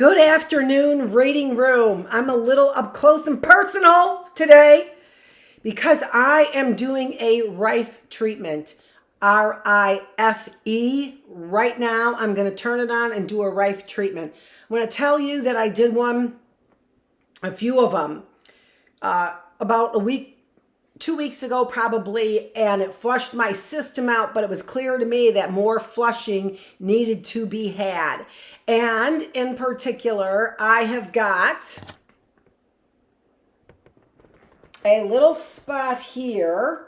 Good afternoon, reading room. I'm a little up close and personal today because I am doing a Rife treatment, R-I-F-E. Right now, I'm going to turn it on and do a Rife treatment. I'm going to tell you that I did a few of them, about 2 weeks ago probably, and it flushed my system out, but it was clear to me that more flushing needed to be had. And in particular, I have got a little spot here,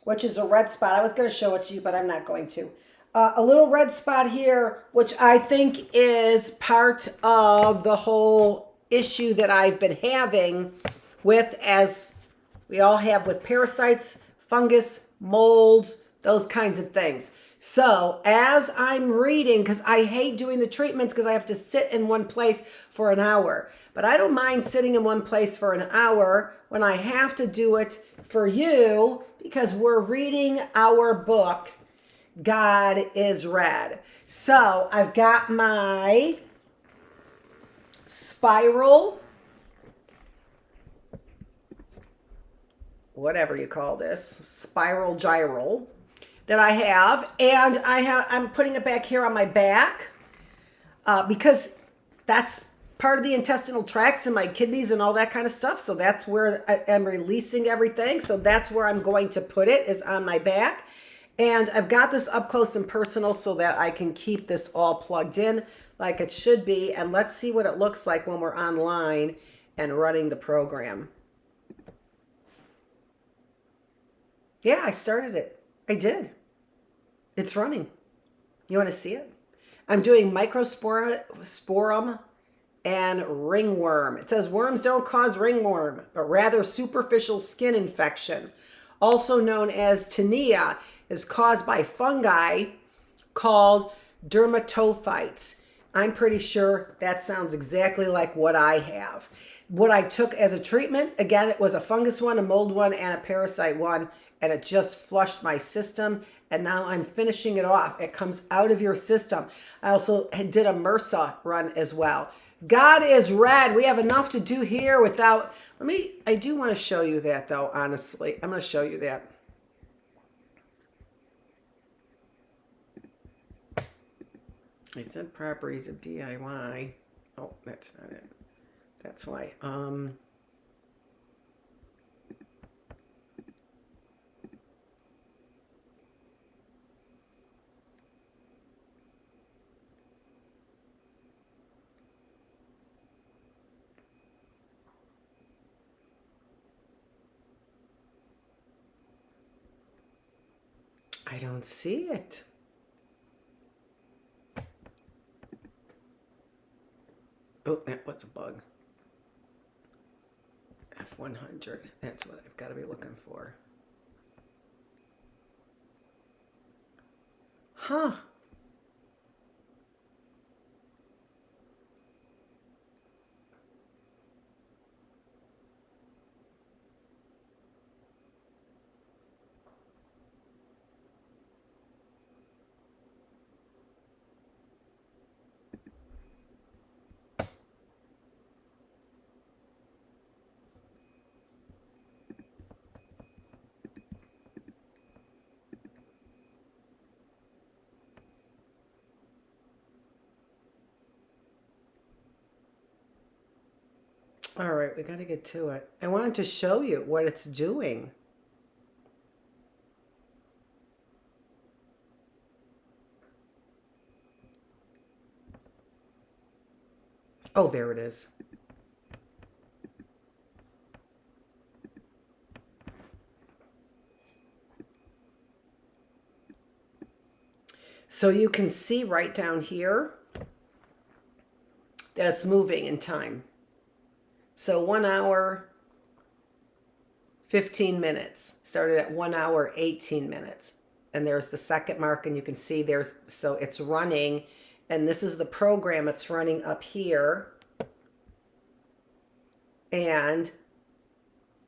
which is a red spot. I was going to show it to you, but I'm not going to. A little red spot here, which I think is part of the whole issue that I've been having with, as we all have, with parasites, fungus, molds, those kinds of things. So as I'm reading, because I hate doing the treatments because I have to sit in one place for an hour. But I don't mind sitting in one place for an hour when I have to do it for you, because we're reading our book, God is Red. So I've got my spiral, whatever you call this, spiral gyral that I have, and I'm putting it back here on my back because that's part of the intestinal tracts and my kidneys and all that kind of stuff. So that's where I'm releasing everything. So that's where I'm going to put it, is on my back. And I've got this up close and personal so that I can keep this all plugged in like it should be. And let's see what it looks like when we're online and running the program. Yeah, I started it. I did. It's running. You want to see it? I'm doing microsporum and ringworm. It says worms don't cause ringworm, but rather superficial skin infection, also known as tinea, is caused by fungi called dermatophytes. I'm pretty sure that sounds exactly like what I have. What I took as a treatment, again, it was a fungus one, a mold one, and a parasite one, and it just flushed my system, and now I'm finishing it off. It comes out of your system. I also did a MRSA run as well. God is Red. We have enough to do here without, I do want to show you that though, honestly. I'm going to show you that. I said properties of DIY. Oh, that's not it. That's why. I don't see it. Oh, that was a bug. F100. That's what I've got to be looking for. Huh. All right, we got to get to it. I wanted to show you what it's doing. Oh, there it is. So you can see right down here that it's moving in time. So 1 hour, 15 minutes. Started at 1 hour, 18 minutes. And there's the second mark, and you can see so it's running. And this is the program it's running up here. And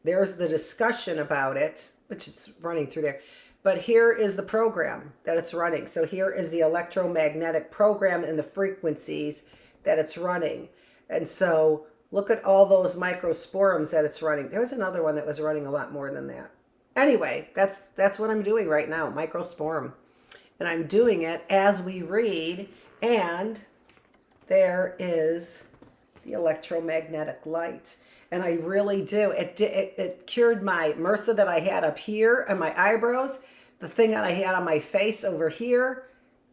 there's the discussion about it, which it's running through there. But here is the program that it's running. So here is the electromagnetic program and the frequencies that it's running. And so look at all those microsporums that it's running. There was another one that was running a lot more than that. Anyway, that's what I'm doing right now, microsporum. And I'm doing it as we read. And there is the electromagnetic light. And I really do. It cured my MRSA that I had up here and my eyebrows. The thing that I had on my face over here,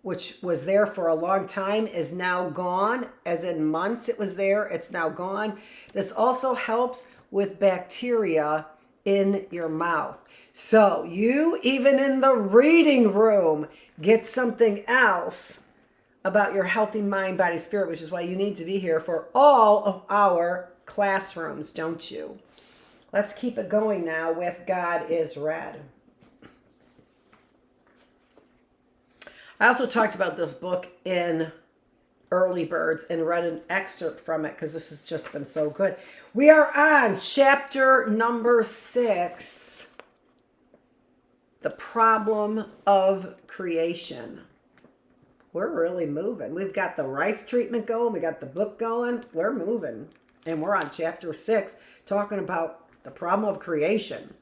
which was there for a long time, is now gone. As in months it was there, it's now gone. This also helps with bacteria in your mouth. So you, even in the reading room, get something else about your healthy mind, body, spirit, which is why you need to be here for all of our classrooms, don't you? Let's keep it going now with God is Red. I also talked about this book in Early Birds and read an excerpt from it because this has just been so good. We are on chapter number 6, The Problem of Creation. We're really moving. We've got the Rife treatment going. We got the book going. We're moving. And we're on chapter 6, talking about the problem of creation.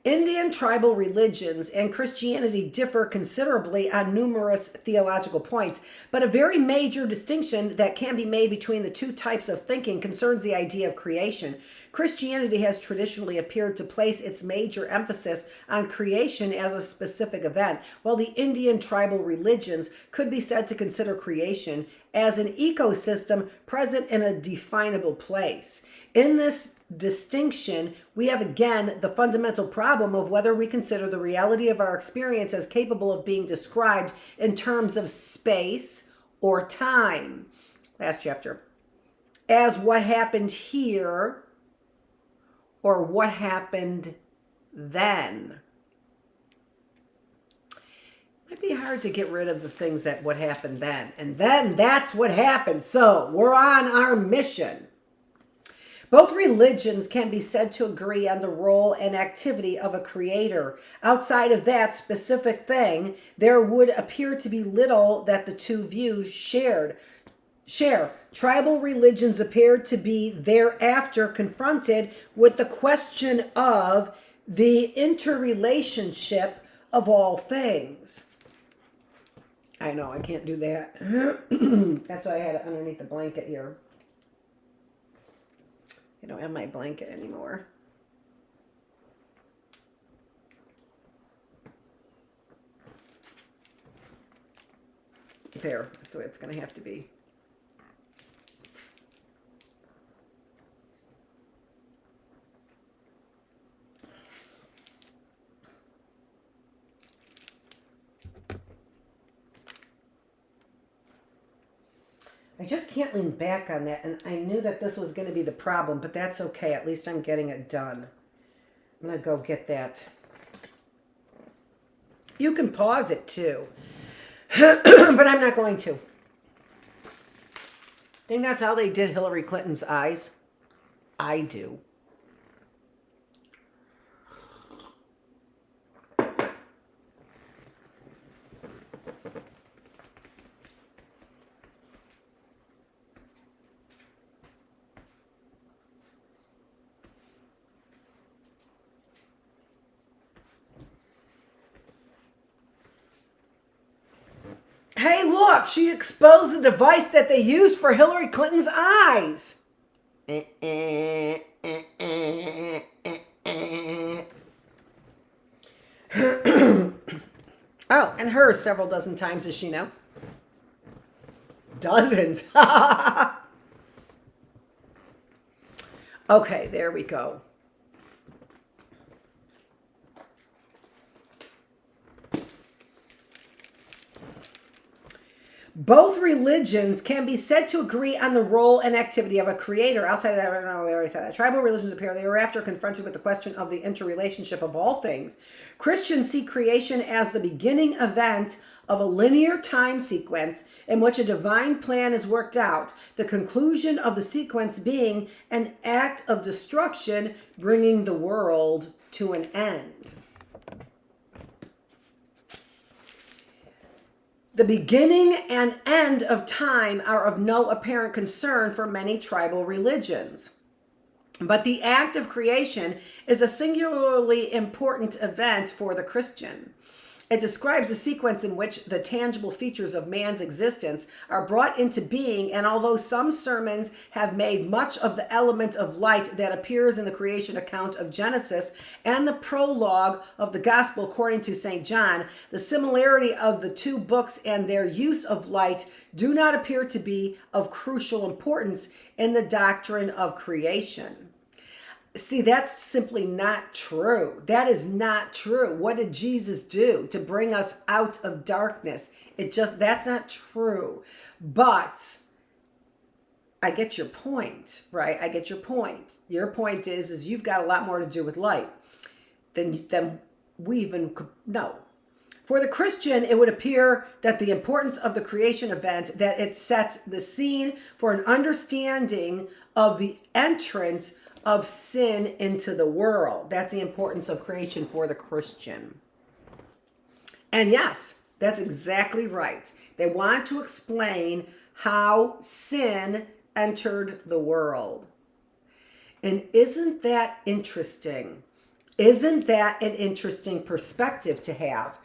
Indian tribal religions and Christianity differ considerably on numerous theological points, but a very major distinction that can be made between the two types of thinking concerns the idea of creation. Christianity has traditionally appeared to place its major emphasis on creation as a specific event, while the Indian tribal religions could be said to consider creation as an ecosystem present in a definable place. In this distinction, we have again the fundamental problem of whether we consider the reality of our experience as capable of being described in terms of space or time. Last chapter. As what happened here or what happened then. It might be hard to get rid of the things that what happened then. And then that's what happened. So we're on our mission. Both religions can be said to agree on the role and activity of a creator. Outside of that specific thing, there would appear to be little that the two views share. Tribal religions appear to be thereafter confronted with the question of the interrelationship of all things. I know, I can't do that. That's why I had it underneath the blanket here. I don't have my blanket anymore. There, that's the way it's going to have to be. I just can't lean back on that, and I knew that this was going to be the problem, but that's okay. At least I'm getting it done. I'm going to go get that. You can pause it too, but I'm not going to. Think that's how they did Hillary Clinton's eyes? I do. Hey, look, she exposed the device that they used for Hillary Clinton's eyes. Oh, and hers several dozen times, does she know? Dozens. Okay, there we go. Both religions can be said to agree on the role and activity of a creator. Outside of that, no, we already said that. Tribal religions appear thereafter confronted with the question of the interrelationship of all things. Christians see creation as the beginning event of a linear time sequence in which a divine plan is worked out, the conclusion of the sequence being an act of destruction, bringing the world to an end. The beginning and end of time are of no apparent concern for many tribal religions. But the act of creation is a singularly important event for the Christian. It describes a sequence in which the tangible features of man's existence are brought into being, and although some sermons have made much of the element of light that appears in the creation account of Genesis and the prologue of the Gospel according to St. John, the similarity of the two books and their use of light do not appear to be of crucial importance in the doctrine of creation. See, that's simply not true. That is not true. What did Jesus do to bring us out of darkness? That's not true. But I get your point, right? I get your point. Your point is you've got a lot more to do with light than we even could know. For the Christian, it would appear that the importance of the creation event, that it sets the scene for an understanding of the entrance of sin into the world. That's the importance of creation for the Christian. And yes, that's exactly right. They want to explain how sin entered the world. And isn't that interesting? Isn't that an interesting perspective to have?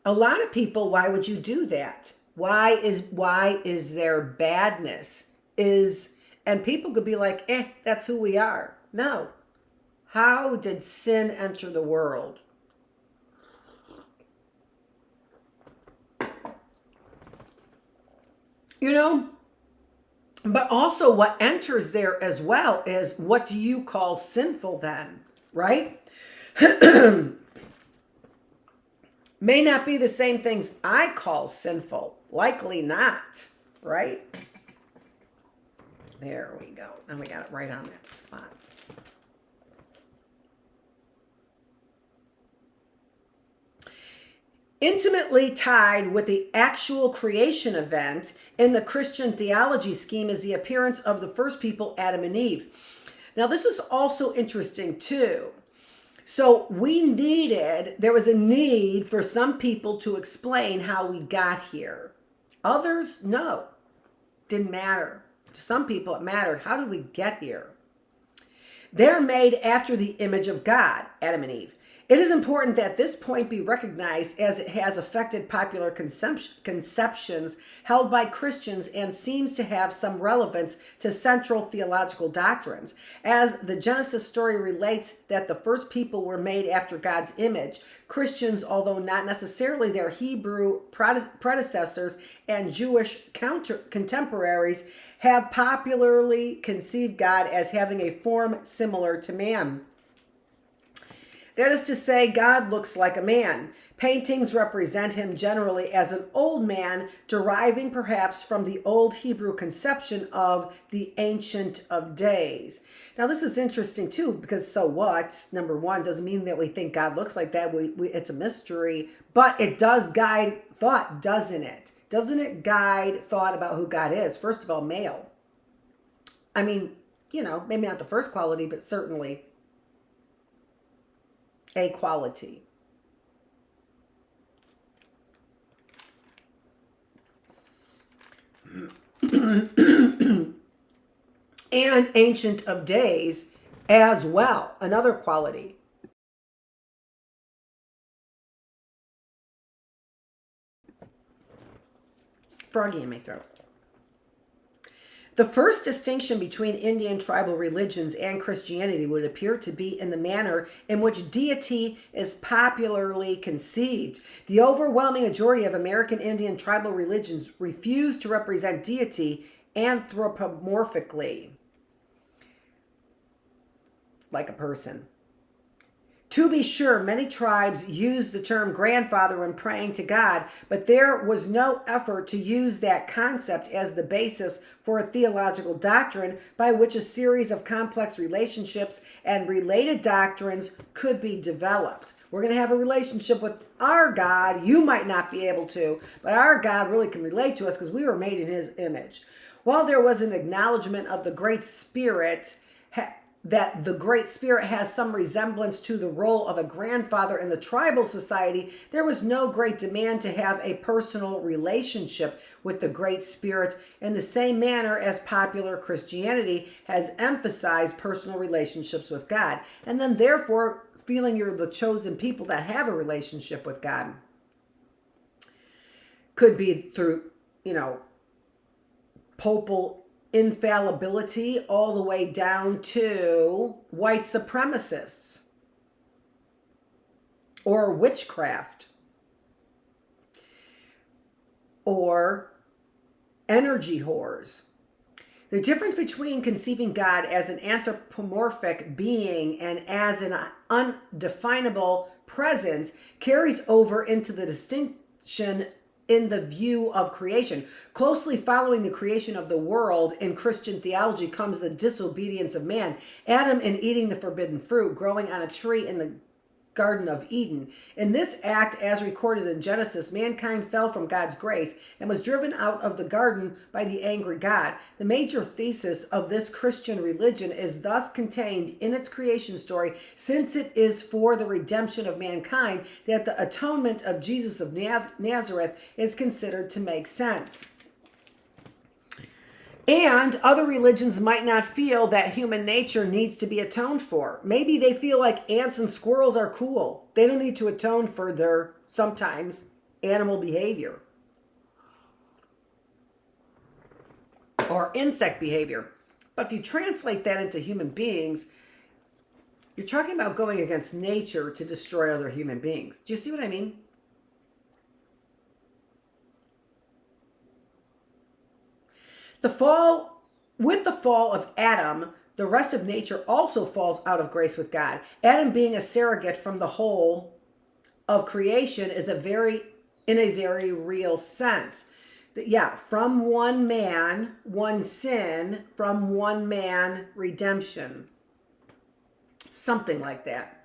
A lot of people, why would you do that? Why is there badness? And people could be like, that's who we are. No. How did sin enter the world? But also what enters there as well is, what do you call sinful then, right? May not be the same things I call sinful. Likely not, right? There we go. And we got it right on that spot. Intimately tied with the actual creation event in the Christian theology scheme is the appearance of the first people, Adam and Eve. Now, this is also interesting too. So there was a need for some people to explain how we got here. Others, no, didn't matter. To some people, it mattered. How did we get here? They're made after the image of God, Adam and Eve. It is important that this point be recognized, as it has affected popular conceptions held by Christians and seems to have some relevance to central theological doctrines. As the Genesis story relates that the first people were made after God's image, Christians, although not necessarily their Hebrew predecessors and Jewish contemporaries, have popularly conceived God as having a form similar to man. That is to say, God looks like a man. Paintings represent him generally as an old man, deriving perhaps from the old Hebrew conception of the Ancient of Days. Now, this is interesting too, because so what? Number one, doesn't mean that we think God looks like that. It's a mystery, but it does guide thought, doesn't it? Doesn't it guide thought about who God is? First of all, male. I mean, maybe not the first quality, but certainly a quality. And Ancient of Days as well, another quality. Froggy in my throat. The first distinction between Indian tribal religions and Christianity would appear to be in the manner in which deity is popularly conceived. The overwhelming majority of American Indian tribal religions refuse to represent deity anthropomorphically, like a person. To be sure, many tribes use the term grandfather when praying to God, but there was no effort to use that concept as the basis for a theological doctrine by which a series of complex relationships and related doctrines could be developed. We're going to have a relationship with our God. You might not be able to, but our God really can relate to us because we were made in his image. While there was an acknowledgement of the Great Spirit that the Great Spirit has some resemblance to the role of a grandfather in the tribal society, there was no great demand to have a personal relationship with the Great Spirit in the same manner as popular Christianity has emphasized personal relationships with God. And then therefore, feeling you're the chosen people that have a relationship with God could be through, papal infallibility all the way down to white supremacists or witchcraft or energy whores. The difference between conceiving God as an anthropomorphic being and as an undefinable presence carries over into the distinction in the view of creation. Closely following the creation of the world in Christian theology comes the disobedience of man. Adam in eating the forbidden fruit growing on a tree in the Garden of Eden. In this act, as recorded in Genesis, mankind fell from God's grace and was driven out of the garden by the angry God. The major thesis of this Christian religion is thus contained in its creation story, since it is for the redemption of mankind that the atonement of Jesus of Nazareth is considered to make sense. And other religions might not feel that human nature needs to be atoned for. Maybe they feel like ants and squirrels are cool. They don't need to atone for their, sometimes, animal behavior or insect behavior. But if you translate that into human beings, you're talking about going against nature to destroy other human beings. Do you see what I mean? With the fall of Adam, the rest of nature also falls out of grace with God. Adam being a surrogate from the whole of creation is in a very real sense. Yeah, from one man, one sin, from one man, redemption. Something like that.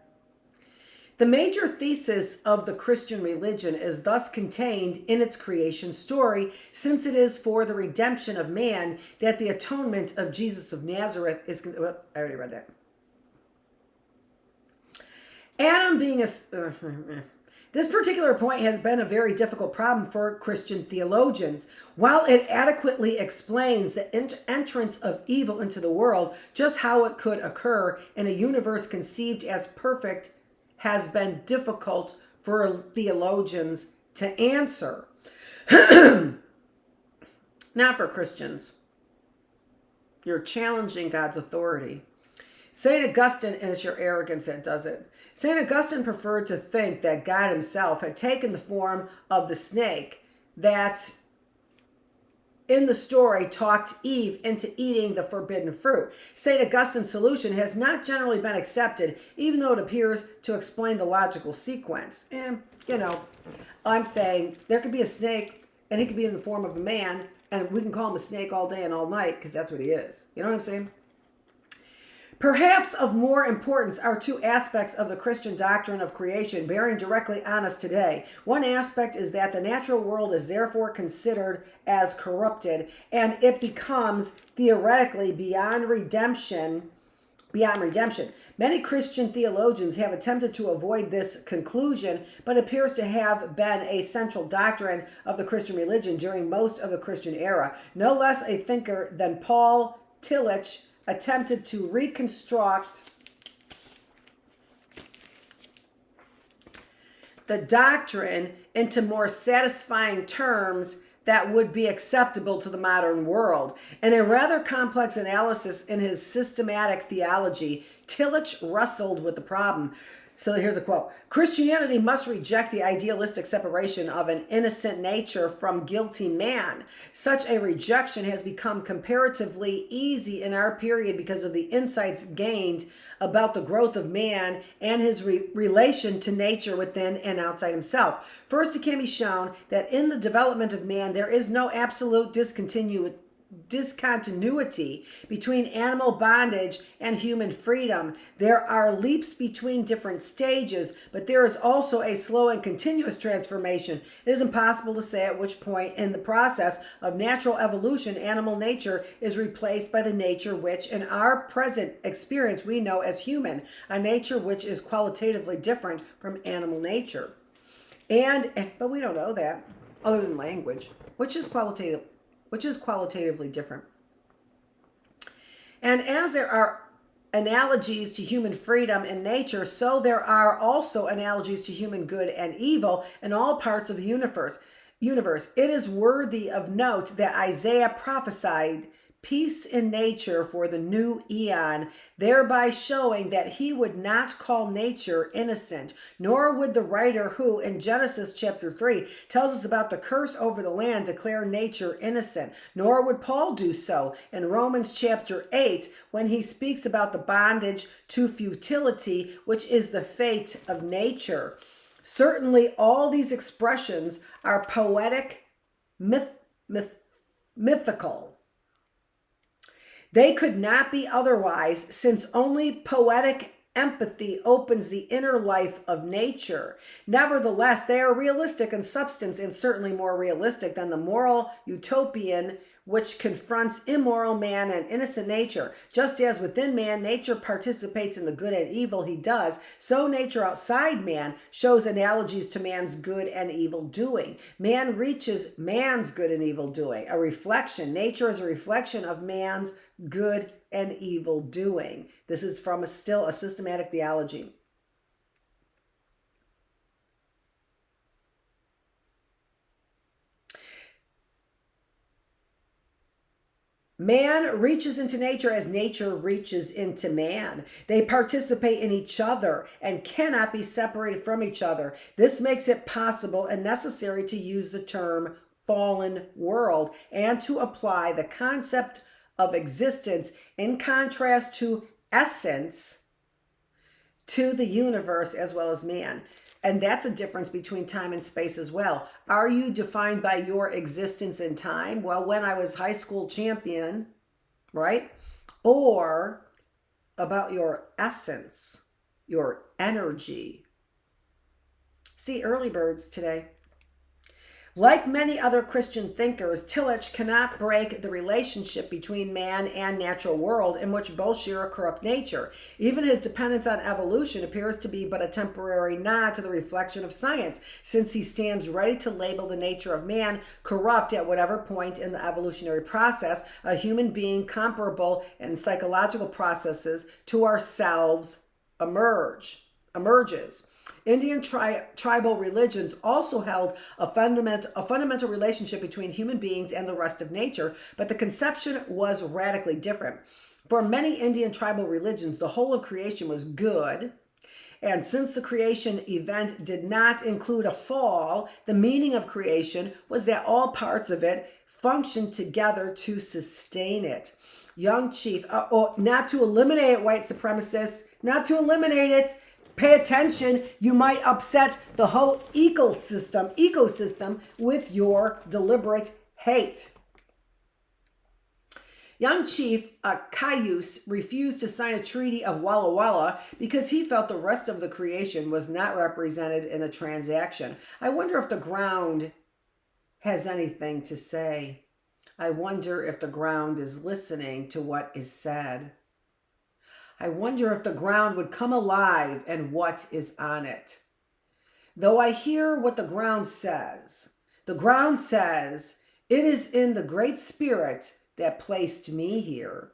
The major thesis of the Christian religion is thus contained in its creation story, since it is for the redemption of man that the atonement of Jesus of Nazareth is... I already read that. Adam being a... This particular point has been a very difficult problem for Christian theologians. While it adequately explains the entrance of evil into the world, just how it could occur in a universe conceived as perfect has been difficult for theologians to answer. Not for Christians. You're challenging God's authority. St. Augustine, and it's your arrogance that does it. St. Augustine preferred to think that God himself had taken the form of the snake that in the story talked Eve into eating the forbidden fruit. St. Augustine's solution has not generally been accepted, even though it appears to explain the logical sequence. And, I'm saying there could be a snake and he could be in the form of a man, and we can call him a snake all day and all night because that's what he is. You know what I'm saying? Perhaps of more importance are two aspects of the Christian doctrine of creation bearing directly on us today. One aspect is that the natural world is therefore considered as corrupted, and it becomes theoretically beyond redemption. Many Christian theologians have attempted to avoid this conclusion, but appears to have been a central doctrine of the Christian religion during most of the Christian era. No less a thinker than Paul Tillich attempted to reconstruct the doctrine into more satisfying terms that would be acceptable to the modern world. In a rather complex analysis in his systematic theology, Tillich wrestled with the problem. So here's a quote. Christianity must reject the idealistic separation of an innocent nature from guilty man. Such a rejection has become comparatively easy in our period because of the insights gained about the growth of man and his relation to nature within and outside himself. First, it can be shown that in the development of man, there is no absolute discontinuity discontinuity between animal bondage and human freedom. There are leaps between different stages, but there is also a slow and continuous transformation. It is impossible to say at which point in the process of natural evolution animal nature is replaced by the nature which in our present experience we know as human, a nature which is qualitatively different from animal nature. But we don't know that other than language, which is qualitatively different. And as there are analogies to human freedom in nature, so there are also analogies to human good and evil in all parts of the universe. It is worthy of note that Isaiah prophesied peace in nature for the new eon, thereby showing that he would not call nature innocent, nor would the writer who in Genesis chapter 3 tells us about the curse over the land declare nature innocent, nor would Paul do so in Romans chapter 8 when he speaks about the bondage to futility, which is the fate of nature. Certainly all these expressions are poetic, mythical. They could not be otherwise, since only poetic empathy opens the inner life of nature. Nevertheless, they are realistic in substance and certainly more realistic than the moral utopian which confronts immoral man and innocent nature. Just as within man, nature participates in the good and evil he does, so nature outside man shows analogies to man's good and evil doing. Man reaches man's good and evil doing, a reflection. Nature is a reflection of man's good and evil doing. This is from still a systematic theology. Man reaches into nature as nature reaches into man. They participate in each other and cannot be separated from each other. This makes it possible and necessary to use the term fallen world and to apply the concept of existence in contrast to essence to the universe as well as man. And that's a difference between time and space as well. Are you defined by your existence in time? Well, when I was high school champion, right? Or about your essence, your energy. See early birds today. Like many other Christian thinkers, Tillich cannot break the relationship between man and natural world in which both share a corrupt nature. Even his dependence on evolution appears to be but a temporary nod to the reflection of science, since he stands ready to label the nature of man corrupt at whatever point in the evolutionary process a human being comparable in psychological processes to ourselves emerges. Indian tribal religions also held a fundamental relationship between human beings and the rest of nature, but the conception was radically different. For many Indian tribal religions, the whole of creation was good, and since the creation event did not include a fall, the meaning of creation was that all parts of it functioned together to sustain it. Young chief, not to eliminate white supremacists, not to eliminate it. Pay attention, you might upset the whole ecosystem with your deliberate hate. Young Chief Cayuse refused to sign a treaty of Walla Walla because he felt the rest of the creation was not represented in the transaction. I wonder if the ground has anything to say. I wonder if the ground is listening to what is said. I wonder if the ground would come alive and what is on it. Though I hear what the ground says, it is in the Great Spirit that placed me here.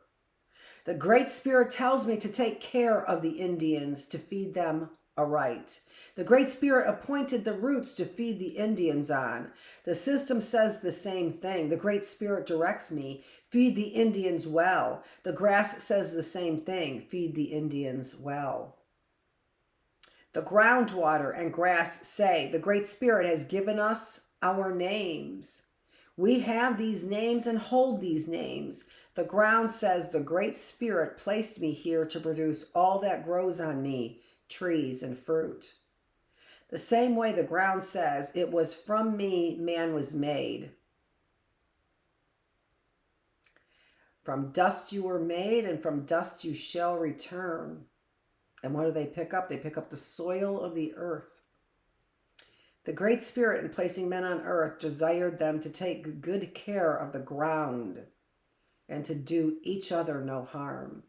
The Great Spirit tells me to take care of the Indians, to feed them aright. The Great Spirit appointed the roots to feed the Indians on. The system says the same thing. The Great Spirit directs me, feed the Indians well. The grass says the same thing, feed the Indians well. The groundwater and grass say, the Great Spirit has given us our names. We have these names and hold these names. The ground says, the Great Spirit placed me here to produce all that grows on me, trees and fruit. The same way the ground says, it was from me man was made. From dust you were made, and from dust you shall return. And what do they pick up? They pick up the soil of the earth. The Great Spirit, in placing men on earth, desired them to take good care of the ground and to do each other no harm.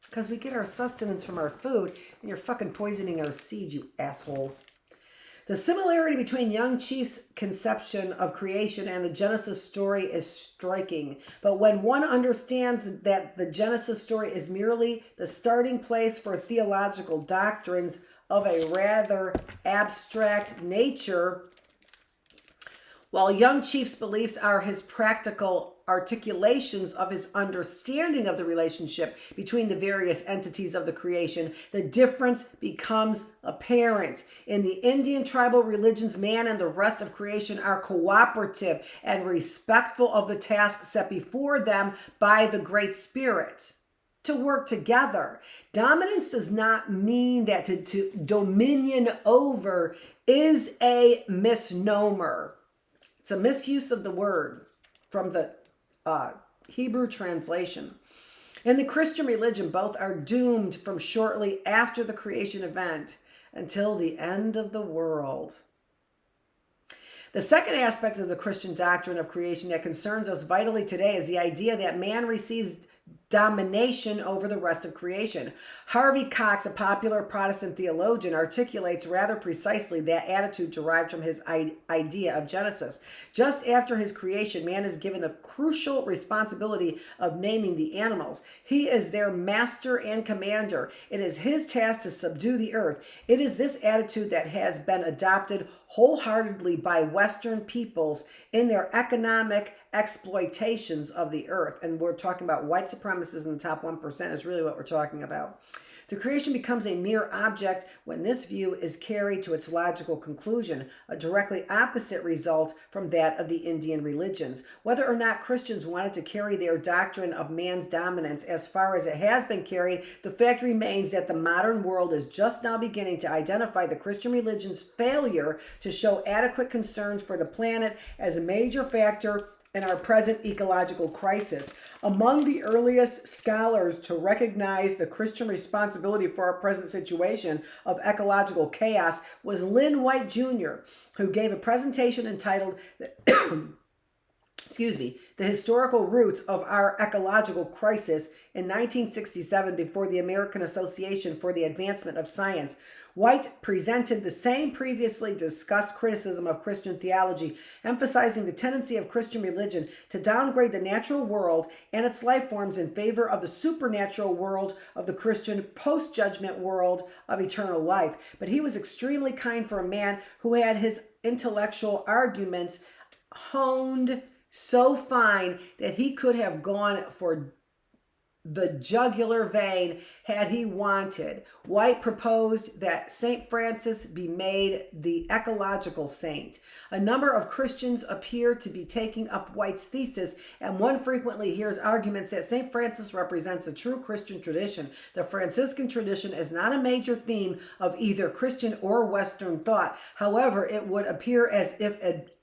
Because we get our sustenance from our food, and you're fucking poisoning our seeds, you assholes. The similarity between Young Chief's conception of creation and the Genesis story is striking. But when one understands that the Genesis story is merely the starting place for theological doctrines of a rather abstract nature, while Young Chief's beliefs are his practical articulations of his understanding of the relationship between the various entities of the creation, the difference becomes apparent. In the Indian tribal religions, man and the rest of creation are cooperative and respectful of the task set before them by the Great Spirit to work together. Dominance does not mean that to dominion over is a misnomer. It's a misuse of the word from the Hebrew translation. In the Christian religion, both are doomed from shortly after the creation event until the end of the world. The second aspect of the Christian doctrine of creation that concerns us vitally today is the idea that man receives domination over the rest of creation. Harvey Cox, a popular Protestant theologian, articulates rather precisely that attitude derived from his idea of Genesis. Just after his creation, man is given the crucial responsibility of naming the animals. He is their master and commander. It is his task to subdue the earth. It is this attitude that has been adopted wholeheartedly by Western peoples in their economic exploitations of the earth. And we're talking about white supremacists in the top 1% is really what we're talking about. The creation becomes a mere object when this view is carried to its logical conclusion, a directly opposite result from that of the Indian religions. Whether or not Christians wanted to carry their doctrine of man's dominance as far as it has been carried, the fact remains that the modern world is just now beginning to identify the Christian religion's failure to show adequate concerns for the planet as a major factor in our present ecological crisis. Among the earliest scholars to recognize the Christian responsibility for our present situation of ecological chaos was Lynn White Jr., who gave a presentation entitled the historical roots of our ecological crisis in 1967 before the American Association for the Advancement of Science. White presented the same previously discussed criticism of Christian theology, emphasizing the tendency of Christian religion to downgrade the natural world and its life forms in favor of the supernatural world of the Christian post-judgment world of eternal life. But he was extremely kind for a man who had his intellectual arguments honed so fine that he could have gone for the jugular vein had he wanted. White proposed that St. Francis be made the ecological saint. A number of Christians appear to be taking up White's thesis, and one frequently hears arguments that St. Francis represents the true Christian tradition. The Franciscan tradition is not a major theme of either Christian or Western thought. However, it would appear as if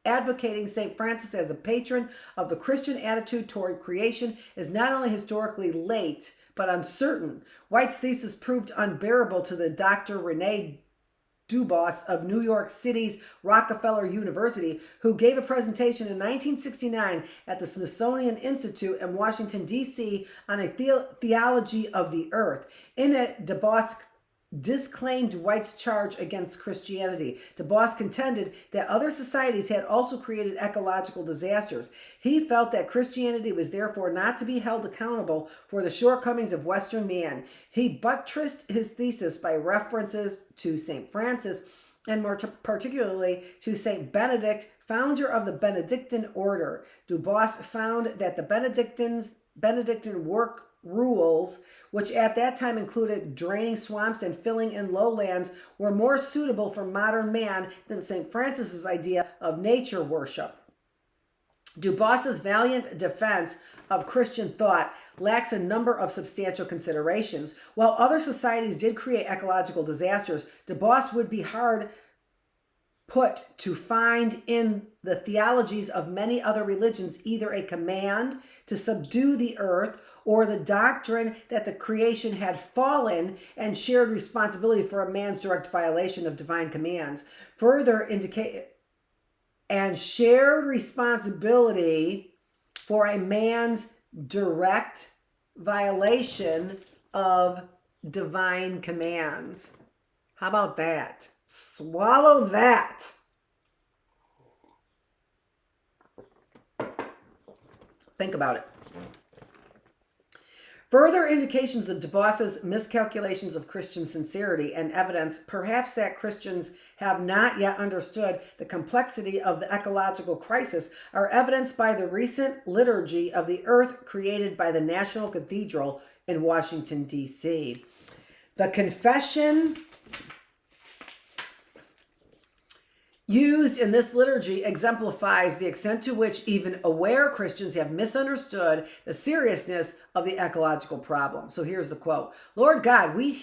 advocating St. Francis as a patron of the Christian attitude toward creation is not only historically late, but uncertain. White's thesis proved unbearable to the Dr. Rene Dubos of New York City's Rockefeller University, who gave a presentation in 1969 at the Smithsonian Institute in Washington, D.C. on a theology of the earth. In it, Dubos disclaimed White's charge against Christianity. Dubos contended that other societies had also created ecological disasters. He felt that Christianity was therefore not to be held accountable for the shortcomings of Western man. He buttressed his thesis by references to St. Francis and more particularly to St. Benedict, founder of the Benedictine order. Dubos found that the Benedictine work rules, which at that time included draining swamps and filling in lowlands, were more suitable for modern man than St. Francis's idea of nature worship. Dubos's valiant defense of Christian thought lacks a number of substantial considerations. While other societies did create ecological disasters, Dubos would be hard put to find in the theologies of many other religions either a command to subdue the earth or the doctrine that the creation had fallen and shared responsibility for a man's direct violation of divine commands. Further indicate and shared responsibility for a man's direct violation of divine commands. How about that? Swallow that. Think about it. Further indications of DeBoss's miscalculations of Christian sincerity and evidence, perhaps that Christians have not yet understood the complexity of the ecological crisis, are evidenced by the recent liturgy of the earth created by the National Cathedral in Washington, D.C. The confession used in this liturgy exemplifies the extent to which even aware Christians have misunderstood the seriousness of the ecological problem. So here's the quote. Lord God, we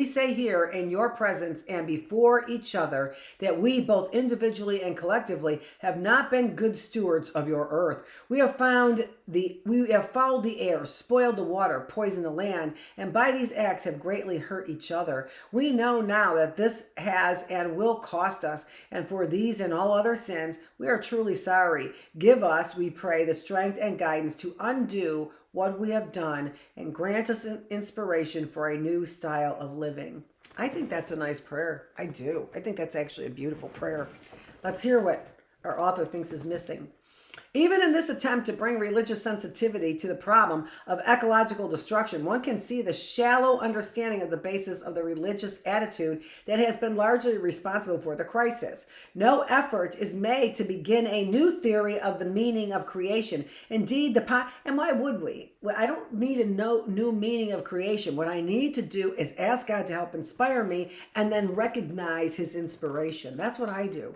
say here in your presence and before each other that we, both individually and collectively, have not been good stewards of your earth. We have fouled the air, spoiled the water, poisoned the land, and by these acts have greatly hurt each other. We know now that this has and will cost us, and for these and all other sins, we are truly sorry. Give us, we pray, the strength and guidance to undo what we have done and grant us an inspiration for a new style of living. I think that's a nice prayer. I do. I think that's actually a beautiful prayer. Let's hear what our author thinks is missing. Even in this attempt to bring religious sensitivity to the problem of ecological destruction, one can see the shallow understanding of the basis of the religious attitude that has been largely responsible for the crisis. No effort is made to begin a new theory of the meaning of creation. Indeed, and why would we? Well, I don't need a new meaning of creation. What I need to do is ask God to help inspire me and then recognize his inspiration. That's what I do.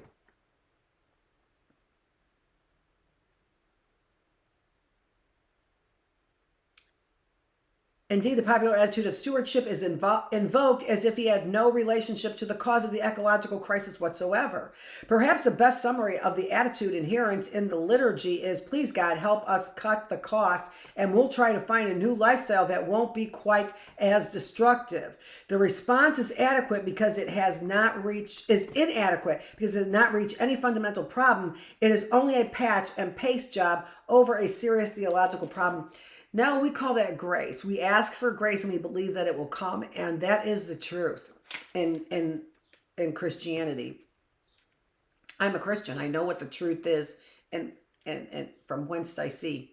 Indeed, the popular attitude of stewardship is invoked as if he had no relationship to the cause of the ecological crisis whatsoever. Perhaps the best summary of the attitude inherent in the liturgy is, please God, help us cut the cost, and we'll try to find a new lifestyle that won't be quite as destructive. The response is inadequate because it has not reached any fundamental problem. It is only a patch and paste job over a serious theological problem. No, we call that grace. We ask for grace and we believe that it will come. And that is the truth in Christianity. I'm a Christian. I know what the truth is and from whence I see.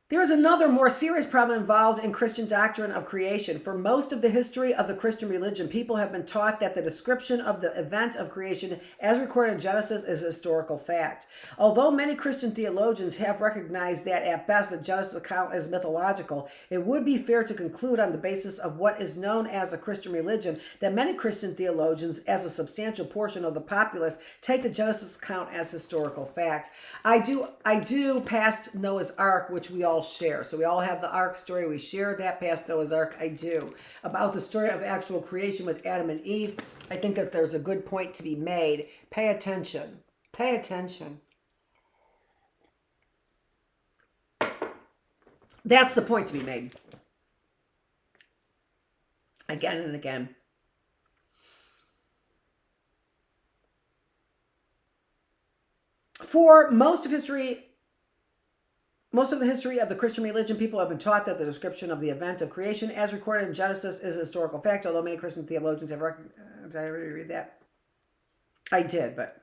There is another more serious problem involved in Christian doctrine of creation. For most of the history of the Christian religion, people have been taught that the description of the event of creation as recorded in Genesis is a historical fact. Although many Christian theologians have recognized that at best the Genesis account is mythological, it would be fair to conclude on the basis of what is known as the Christian religion that many Christian theologians, as a substantial portion of the populace, take the Genesis account as historical fact. I do past Noah's Ark, which we all share. So we all have the Ark story. We share that past Noah's Ark. I do. About the story of actual creation with Adam and Eve, I think that there's a good point to be made. Pay attention. Pay attention. That's the point to be made. Again and again. For most of the history of the Christian religion, people have been taught that the description of the event of creation as recorded in Genesis is a historical fact, although many Christian theologians have recognized. Did I already read that? I did, but...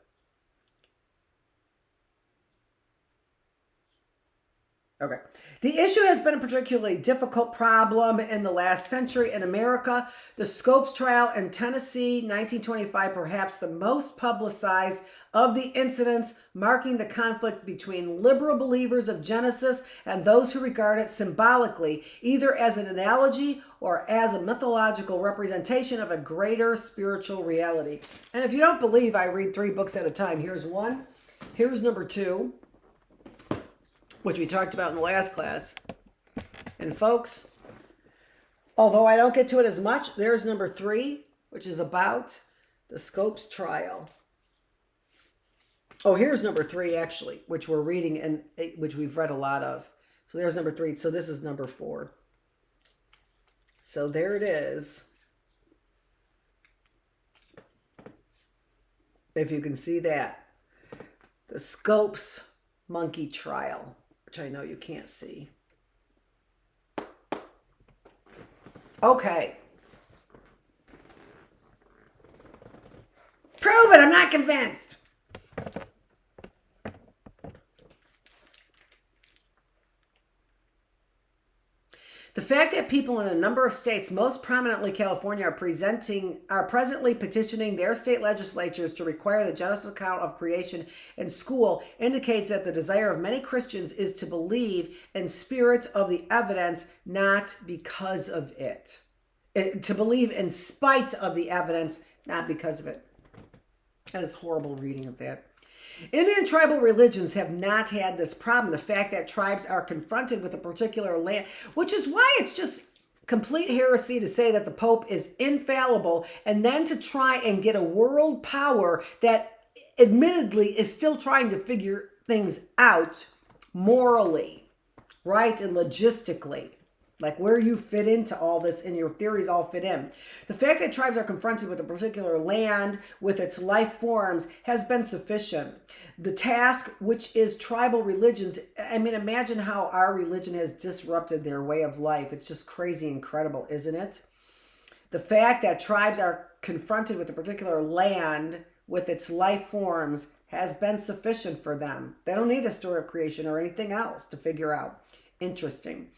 Okay. The issue has been a particularly difficult problem in the last century in America. The Scopes trial in Tennessee, 1925, perhaps the most publicized of the incidents, marking the conflict between liberal believers of Genesis and those who regard it symbolically, either as an analogy or as a mythological representation of a greater spiritual reality. And if you don't believe I read 3 books at a time, here's one. Here's number 2. Which we talked about in the last class. And folks, although I don't get to it as much, there's number 3. which is about the Scopes trial. Oh, here's number 3, actually, which we're reading and which we've read a lot of. So there's number 3. So this is number 4. So there it is. If you can see that. The Scopes monkey trial, which I know you can't see. Okay. Prove it. I'm not convinced. The fact that people in a number of states, most prominently California, are presently petitioning their state legislatures to require the Genesis account of creation in school indicates that the desire of many Christians is to believe in spirit of the evidence, not because of it. To believe in spite of the evidence, not because of it. That is horrible reading of that. Indian tribal religions have not had this problem. The fact that tribes are confronted with a particular land, which is why it's just complete heresy to say that the Pope is infallible and then to try and get a world power that admittedly is still trying to figure things out morally, right? And logistically. Like where you fit into all this and your theories all fit in. The fact that tribes are confronted with a particular land with its life forms has been sufficient. The task, which is tribal religions, I mean, imagine how our religion has disrupted their way of life. It's just crazy incredible, isn't it? The fact that tribes are confronted with a particular land with its life forms has been sufficient for them. They don't need a story of creation or anything else to figure out. Interesting.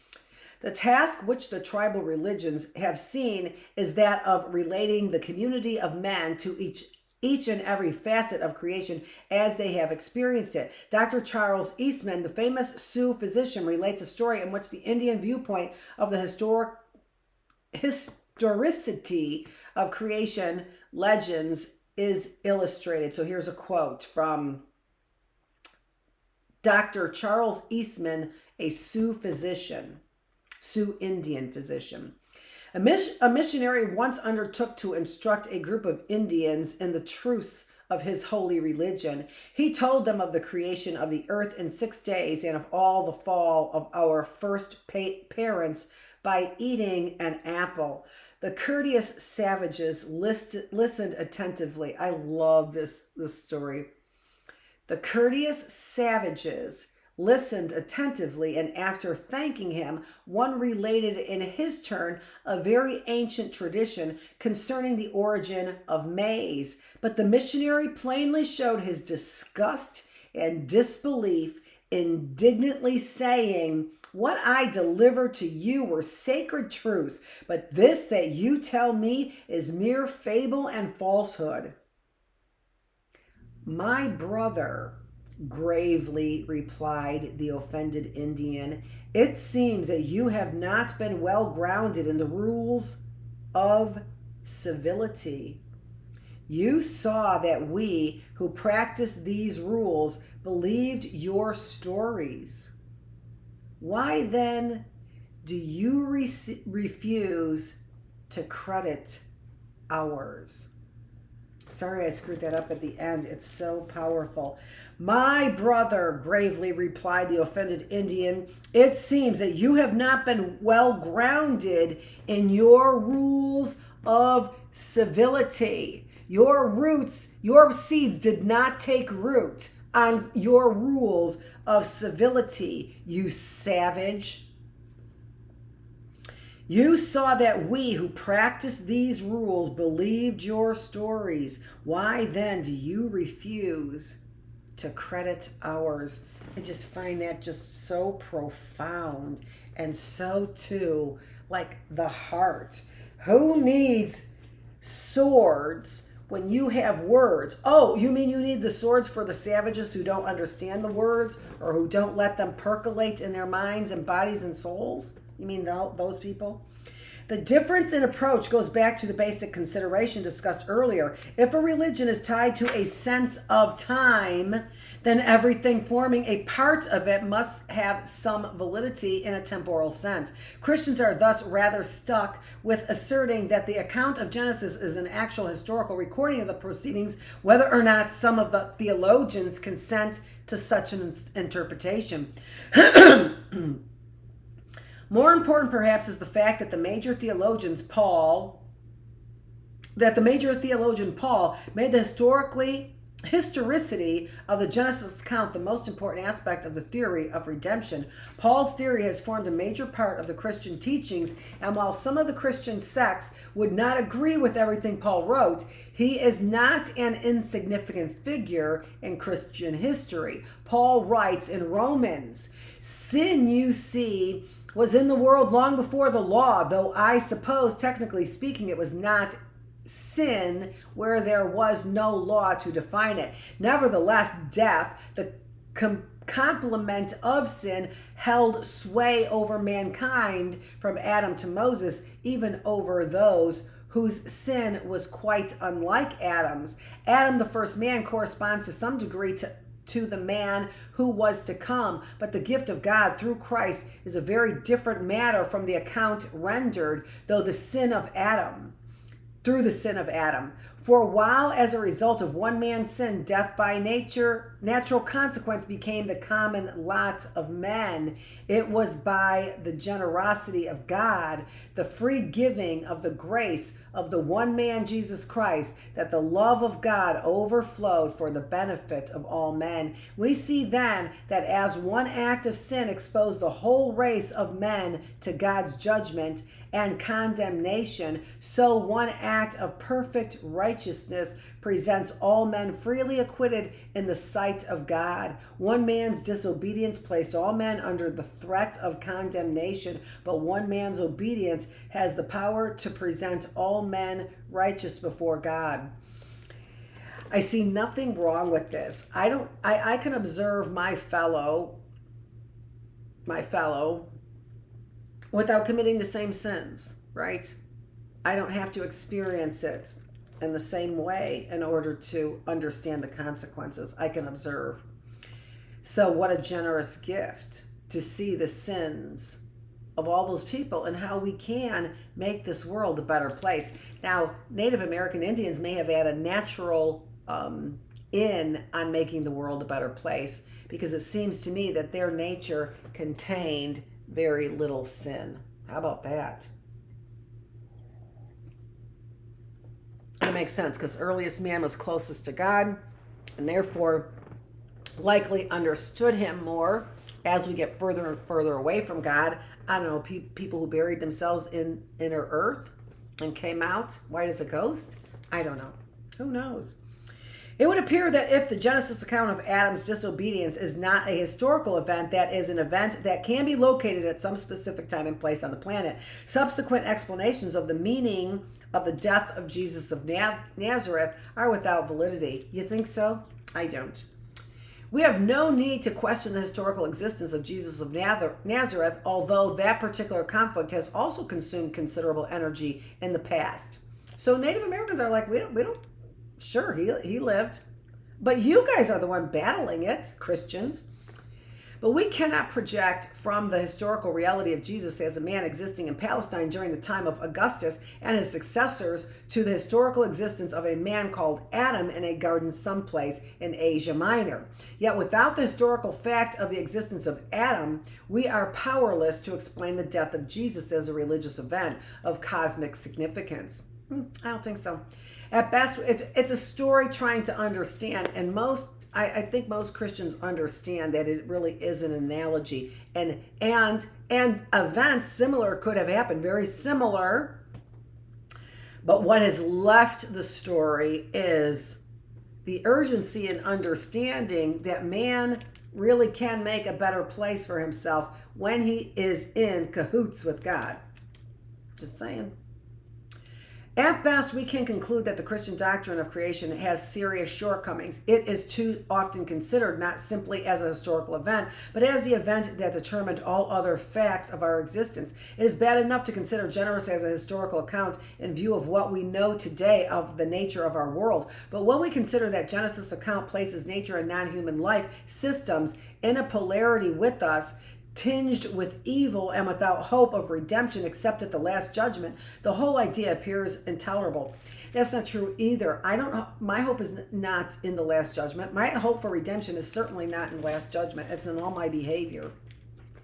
The task which the tribal religions have seen is that of relating the community of men to each and every facet of creation as they have experienced it. Dr. Charles Eastman, the famous Sioux physician, relates a story in which the Indian viewpoint of the historicity of creation legends is illustrated. So here's a quote from Dr. Charles Eastman, a Sioux physician. Sioux Indian physician. A missionary once undertook to instruct a group of Indians in the truths of his holy religion. He told them of the creation of the earth in 6 days and of all the fall of our first parents by eating an apple. The courteous savages listened attentively. I love this story. The courteous savages listened attentively, and after thanking him, one related in his turn a very ancient tradition concerning the origin of maize. But the missionary plainly showed his disgust and disbelief, indignantly saying, "What I delivered to you were sacred truths, but this that you tell me is mere fable and falsehood." "My brother," gravely replied the offended Indian, "it seems that you have not been well grounded in the rules of civility. You saw that we who practiced these rules believed your stories. Why then do you refuse to credit ours?" Sorry, I screwed that up at the end. It's so powerful. "My brother," gravely replied the offended Indian, "it seems that you have not been well grounded in your rules of civility. Your roots, your seeds did not take root on your rules of civility, you savage. You saw that we who practiced these rules believed your stories. Why then do you refuse to credit ours?" I just find that just so profound and so too like the heart. Who needs swords when you have words? Oh, you mean you need the swords for the savages who don't understand the words or who don't let them percolate in their minds and bodies and souls? You mean those people? The difference in approach goes back to the basic consideration discussed earlier. If a religion is tied to a sense of time, then everything forming a part of it must have some validity in a temporal sense. Christians are thus rather stuck with asserting that the account of Genesis is an actual historical recording of the proceedings, whether or not some of the theologians consent to such an interpretation. More important, perhaps, is the fact that the major theologian Paul made the historicity of the Genesis account the most important aspect of the theory of redemption. Paul's theory has formed a major part of the Christian teachings, and while some of the Christian sects would not agree with everything Paul wrote, he is not an insignificant figure in Christian history. Paul writes in Romans, "Sin, you see, was in the world long before the law, though I suppose, technically speaking, it was not sin where there was no law to define it. Nevertheless, death, the complement of sin, held sway over mankind from Adam to Moses, even over those whose sin was quite unlike Adam's. Adam, the first man, corresponds to some degree to the man who was to come, but the gift of God through Christ is a very different matter from the account rendered through the sin of Adam. For while as a result of one man's sin, death by natural consequence became the common lot of men, it was by the generosity of God, the free giving of the grace of the one man, Jesus Christ, that the love of God overflowed for the benefit of all men. We see then that as one act of sin exposed the whole race of men to God's judgment and condemnation, so one act of perfect righteousness presents all men freely acquitted in the sight of God. One man's disobedience placed all men under the threat of condemnation, but one man's obedience has the power to present all men righteous before God." I see nothing wrong with this. I can observe my fellow without committing the same sins, right? I don't have to experience it in the same way in order to understand the consequences. I can observe. So what a generous gift to see the sins of all those people and how we can make this world a better place. Now, Native American Indians may have had a natural in on making the world a better place, because it seems to me that their nature contained very little sin. How about that? It makes sense, because earliest man was closest to God and therefore likely understood him more. As we get further and further away from God, I don't know, people who buried themselves in inner earth and came out white as a ghost, I don't know. Who knows? It would appear that if the Genesis account of Adam's disobedience is not a historical event, that is an event that can be located at some specific time and place on the planet, subsequent explanations of the meaning of the death of Jesus of Nazareth are without validity. You think so? I don't. We have no need to question the historical existence of Jesus of Nazareth, although that particular conflict has also consumed considerable energy in the past. So Native Americans are like, we don't. Sure, he lived, but you guys are the one battling it, Christians. But we cannot project from the historical reality of Jesus as a man existing in Palestine during the time of Augustus and his successors to the historical existence of a man called Adam in a garden someplace in Asia Minor. Yet without the historical fact of the existence of Adam, we are powerless to explain the death of Jesus as a religious event of cosmic significance. I don't think so. At best, it's a story trying to understand, and I think most Christians understand that it really is an analogy, and events similar could have happened, very similar. But what has left the story is the urgency and understanding that man really can make a better place for himself when he is in cahoots with God. Just saying. At best, we can conclude that the Christian doctrine of creation has serious shortcomings. It is too often considered not simply as a historical event, but as the event that determined all other facts of our existence. It is bad enough to consider Genesis as a historical account in view of what we know today of the nature of our world. But when we consider that Genesis account places nature and non-human life systems in a polarity with us, tinged with evil and without hope of redemption except at the last judgment, the whole idea appears intolerable. That's not true either. My hope is not in the last judgment. My hope for redemption is certainly not in the last judgment. It's in all my behavior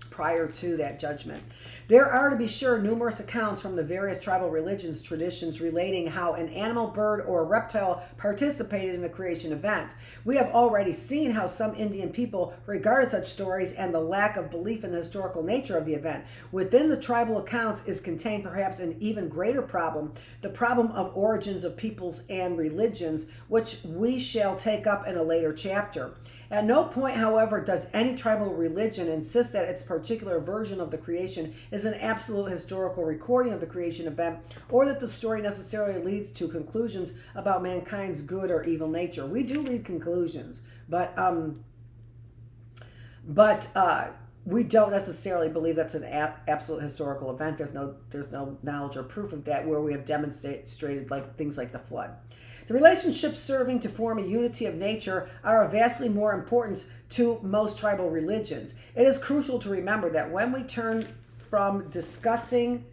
prior to that judgment. There are, to be sure, numerous accounts from the various tribal religions, traditions relating how an animal, bird, or reptile participated in a creation event. We have already seen how some Indian people regarded such stories and the lack of belief in the historical nature of the event. Within the tribal accounts is contained perhaps an even greater problem, the problem of origins of peoples and religions, which we shall take up in a later chapter. At no point, however, does any tribal religion insist that its particular version of the creation is an absolute historical recording of the creation event, or that the story necessarily leads to conclusions about mankind's good or evil nature. We do lead conclusions, but we don't necessarily believe that's an absolute historical event. There's no knowledge or proof of that where we have demonstrated like things like the flood. The relationships serving to form a unity of nature are of vastly more importance to most tribal religions. It is crucial to remember that when we turn from discussing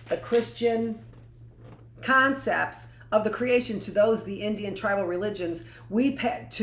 the Christian concepts of the creation to those of the Indian tribal religions, we pass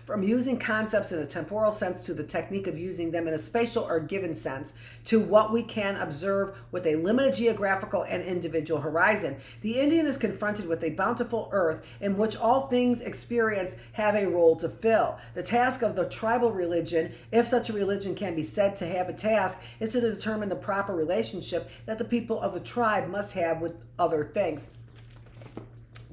from using concepts in a temporal sense to the technique of using them in a spatial or given sense to what we can observe with a limited geographical and individual horizon. The Indian is confronted with a bountiful earth in which all things experienced have a role to fill. The task of the tribal religion, if such a religion can be said to have a task, is to determine the proper relationship that the people of the tribe must have with other things.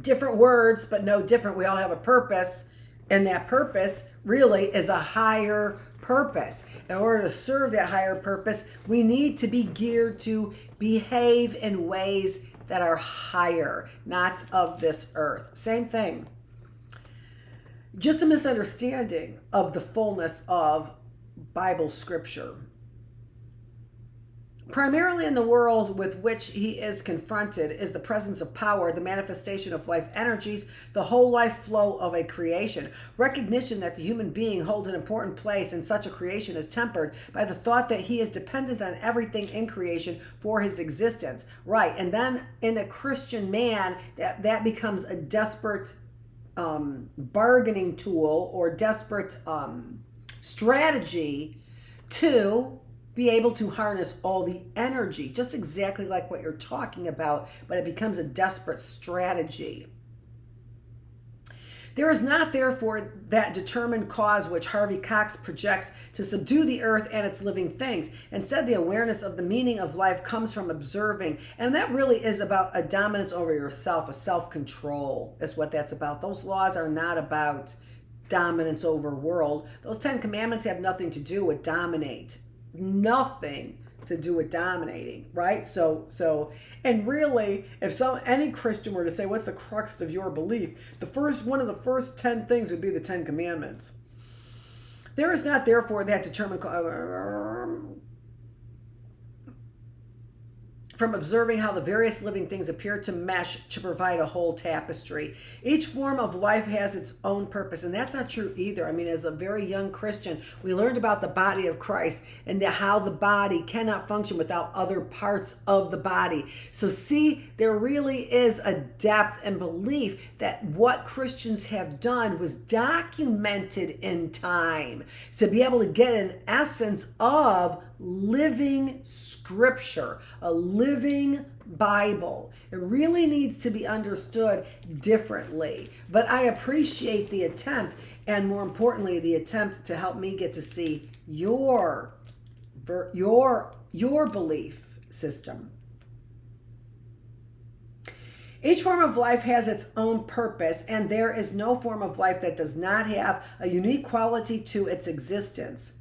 Different words, but no different. We all have a purpose, and that purpose really is a higher purpose. In order to serve that higher purpose, we need to be geared to behave in ways that are higher, not of this earth. Same thing. Just a misunderstanding of the fullness of Bible scripture. Primarily in the world with which he is confronted is the presence of power, the manifestation of life energies, the whole life flow of a creation. Recognition that the human being holds an important place in such a creation is tempered by the thought that he is dependent on everything in creation for his existence. Right, and then in a Christian man, that becomes a desperate bargaining tool or desperate strategy to be able to harness all the energy, just exactly like what you're talking about, but it becomes a desperate strategy. There is not, therefore, that determined cause which Harvey Cox projects to subdue the earth and its living things. Instead, the awareness of the meaning of life comes from observing, and that really is about a dominance over yourself, a self-control is what that's about. Those laws are not about dominance over the Those 10 commandments have nothing to do with dominate. Nothing to do with dominating, right? So and really, if any Christian were to say, what's the crux of your belief? One of the first 10 things would be the 10 commandments. There is not, therefore, that determined from observing how the various living things appear to mesh to provide a whole tapestry. Each form of life has its own purpose, and that's not true either. I mean, as a very young Christian, we learned about the body of Christ and how the body cannot function without other parts of the body. So see, there really is a depth and belief that what Christians have done was documented in time to be able to get an essence of living scripture, a living Bible. It really needs to be understood differently. But I appreciate the attempt, and more importantly, the attempt to help me get to see your belief system. Each form of life has its own purpose, and there is no form of life that does not have a unique quality to its existence.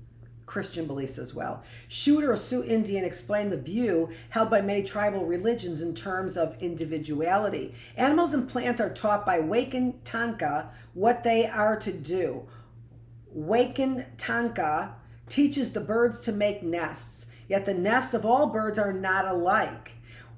Christian beliefs as well. Shooter, a Sioux Indian, explained the view held by many tribal religions in terms of individuality. Animals and plants are taught by Wakin Tanka what they are to do. Wakin Tanka teaches the birds to make nests, yet the nests of all birds are not alike.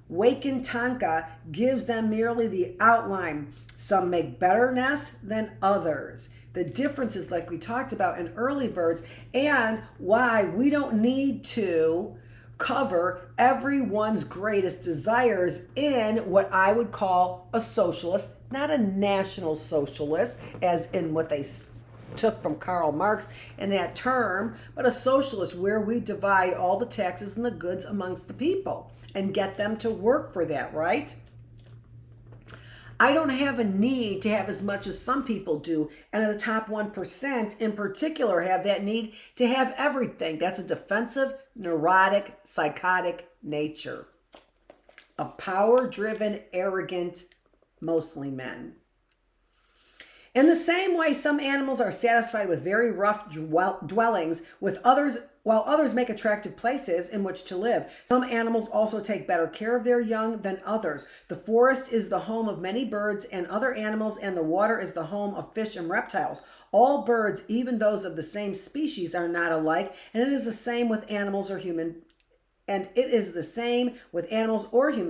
Wakin Tanka gives them merely the outline. Some make better nests than others. The differences, like we talked about in early birds, and why we don't need to cover everyone's greatest desires in what I would call a socialist, not a national socialist, as in what they took from Karl Marx in that term, but a socialist where we divide all the taxes and the goods amongst the people and get them to work for that, right? I don't have a need to have as much as some people do, and the top 1% in particular have that need to have everything. That's a defensive, neurotic, psychotic nature. A power-driven, arrogant, mostly men. In the same way, some animals are satisfied with very rough dwellings, while others make attractive places in which to live. Some animals also take better care of their young than others. The forest is the home of many birds and other animals, and the water is the home of fish and reptiles. All birds, even those of the same species, are not alike, and it is the same with animals or human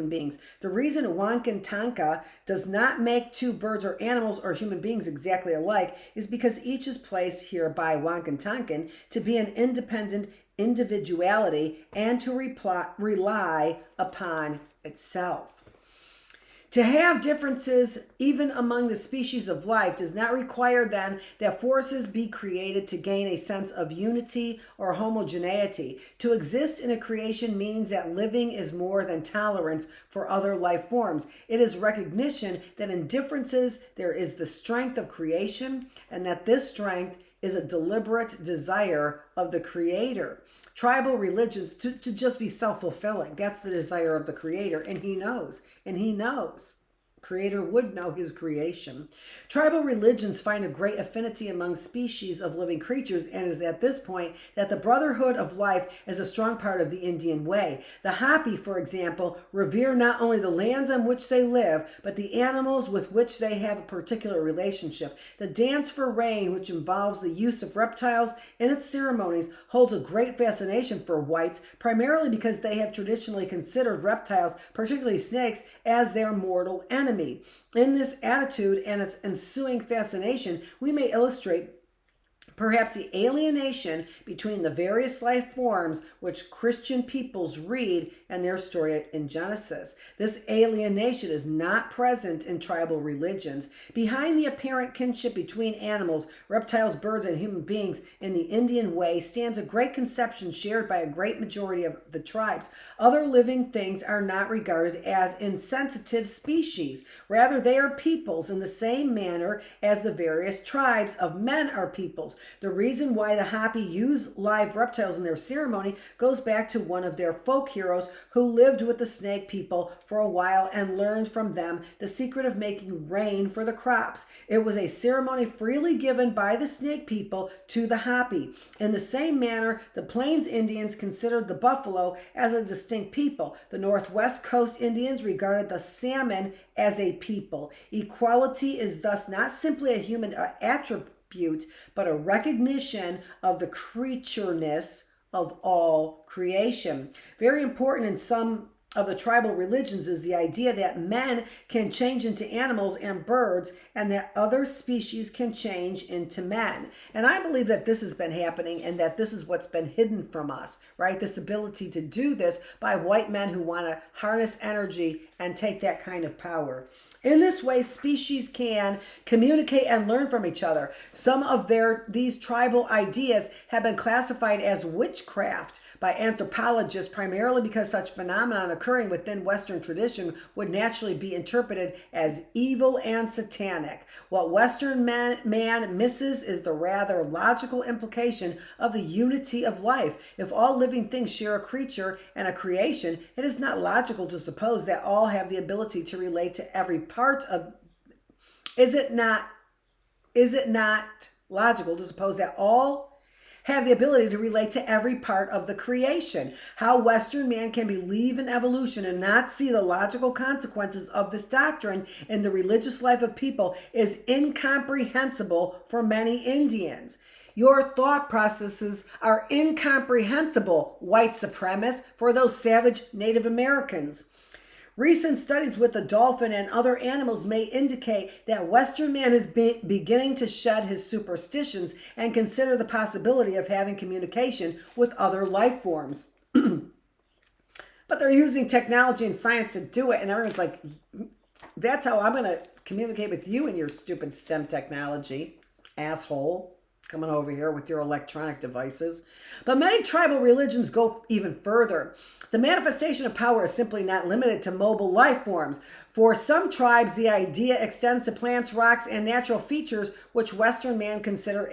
beings. The reason Wakin Tanka does not make two birds or animals or human beings exactly alike is because each is placed here by Wakin Tanka to be an independent individuality and to rely upon itself. To have differences even among the species of life does not require then that forces be created to gain a sense of unity or homogeneity. To exist in a creation means that living is more than tolerance for other life forms. It is recognition that in differences there is the strength of creation, and that this strength is a deliberate desire of the Creator. Tribal religions to just be self-fulfilling. That's the desire of the Creator, and he knows. Creator would know his creation. Tribal religions find a great affinity among species of living creatures, and it is at this point that the brotherhood of life is a strong part of the Indian way. The Hopi, for example, revere not only the lands on which they live, but the animals with which they have a particular relationship. The dance for rain, which involves the use of reptiles in its ceremonies, holds a great fascination for whites, primarily because they have traditionally considered reptiles, particularly snakes, as their mortal enemy. In this attitude and its ensuing fascination, we may illustrate perhaps the alienation between the various life forms which Christian peoples read in their story in Genesis. This alienation is not present in tribal religions. Behind the apparent kinship between animals, reptiles, birds, and human beings in the Indian way stands a great conception shared by a great majority of the tribes. Other living things are not regarded as insensitive species. Rather, they are peoples in the same manner as the various tribes of men are peoples. The reason why the Hopi use live reptiles in their ceremony goes back to one of their folk heroes who lived with the snake people for a while and learned from them the secret of making rain for the crops. It was a ceremony freely given by the snake people to the Hopi. In the same manner, the Plains Indians considered the buffalo as a distinct people. The Northwest Coast Indians regarded the salmon as a people. Equality is thus not simply a human attribute, but a recognition of the creatureness of all creation. Very important in some of the tribal religions is the idea that men can change into animals and birds, and that other species can change into men. And I believe that this has been happening, and that this is what's been hidden from us, right? This ability to do this by white men who want to harness energy and take that kind of power. In this way, species can communicate and learn from each other. Some of these tribal ideas have been classified as witchcraft by anthropologists, primarily because such phenomenon occurring within Western tradition would naturally be interpreted as evil and satanic. What Western man misses is the rather logical implication of the unity of life. If all living things share a creature and a creation, it is not logical to suppose that all have the ability to relate to every part of. Is it not logical to suppose that all have the ability to relate to every part of the creation. How Western man can believe in evolution and not see the logical consequences of this doctrine in the religious life of people is incomprehensible for many Indians. Your thought processes are incomprehensible, white supremacists, for those savage Native Americans. Recent studies with the dolphin and other animals may indicate that Western man is beginning to shed his superstitions and consider the possibility of having communication with other life forms. But they're using technology and science to do it, and everyone's like, that's how I'm going to communicate with you and your stupid STEM technology, asshole. Coming over here with your electronic devices. But many tribal religions go even further. The manifestation of power is simply not limited to mobile life forms. For some tribes, the idea extends to plants, rocks, and natural features which Western man consider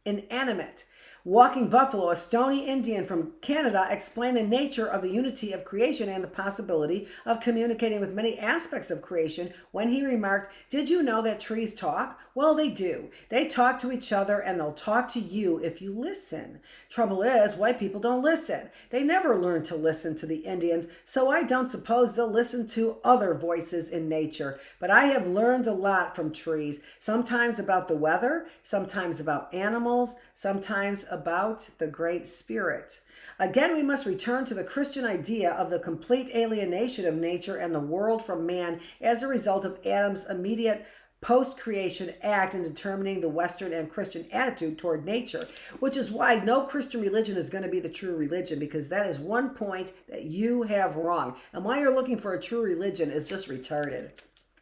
inanimate. Walking Buffalo, a stony Indian from Canada, explained the nature of the unity of creation and the possibility of communicating with many aspects of creation when he remarked, "Did you know that trees talk? Well, they do. They talk to each other and they'll talk to you if you listen. Trouble is, white people don't listen. They never learn to listen to the Indians, so I don't suppose they'll listen to other voices in nature. But I have learned a lot from trees, sometimes about the weather, sometimes about animals, sometimes about the Great Spirit." Again, we must return to the Christian idea of the complete alienation of nature and the world from man as a result of Adam's immediate post-creation act in determining the Western and Christian attitude toward nature, which is why no Christian religion is going to be the true religion, because that is one point that you have wrong. And why you're looking for a true religion is just retarded.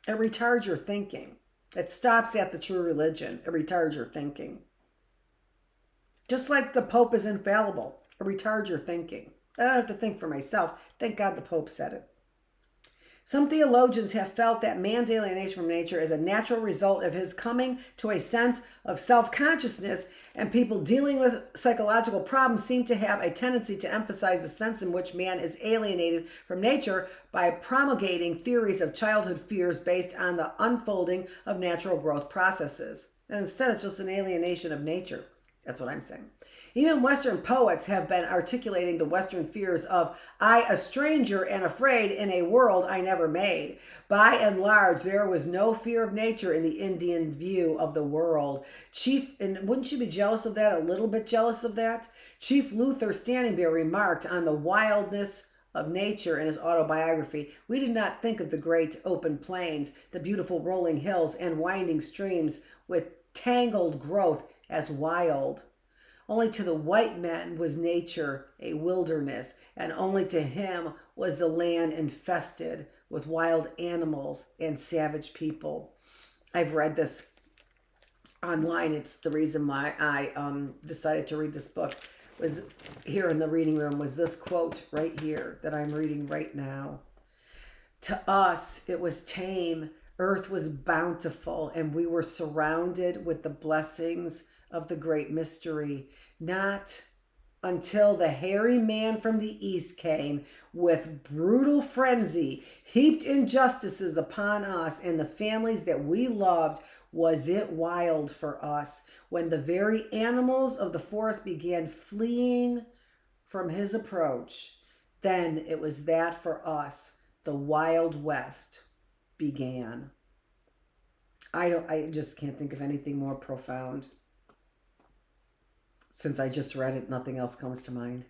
It retards your thinking. It stops at the true religion. It retards your thinking. Just like the Pope is infallible. It retards your thinking. I don't have to think for myself. Thank God the Pope said it. Some theologians have felt that man's alienation from nature is a natural result of his coming to a sense of self-consciousness, and people dealing with psychological problems seem to have a tendency to emphasize the sense in which man is alienated from nature by promulgating theories of childhood fears based on the unfolding of natural growth processes. And instead, it's just an alienation of nature. That's what I'm saying. Even Western poets have been articulating the Western fears of I, a stranger and afraid in a world I never made. By and large, there was no fear of nature in the Indian view of the world. And wouldn't you be jealous of that? A little bit jealous of that? Chief Luther Standing Bear remarked on the wildness of nature in his autobiography, "We did not think of the great open plains, the beautiful rolling hills and winding streams with tangled growth as wild. Only to the white man was nature a wilderness, and only to him was the land infested with wild animals and savage people." I've read this online. It's the reason why I decided to read this book. Was here in the reading room was this quote right here that I'm reading right now. "To us, it was tame. Earth was bountiful, and we were surrounded with the blessings of the great mystery. Not until the hairy man from the east came with brutal frenzy, heaped injustices upon us and the families that we loved, was it wild for us. When the very animals of the forest began fleeing from his approach, then it was that for us the Wild West began." I just can't think of anything more profound. Since I just read it, nothing else comes to mind.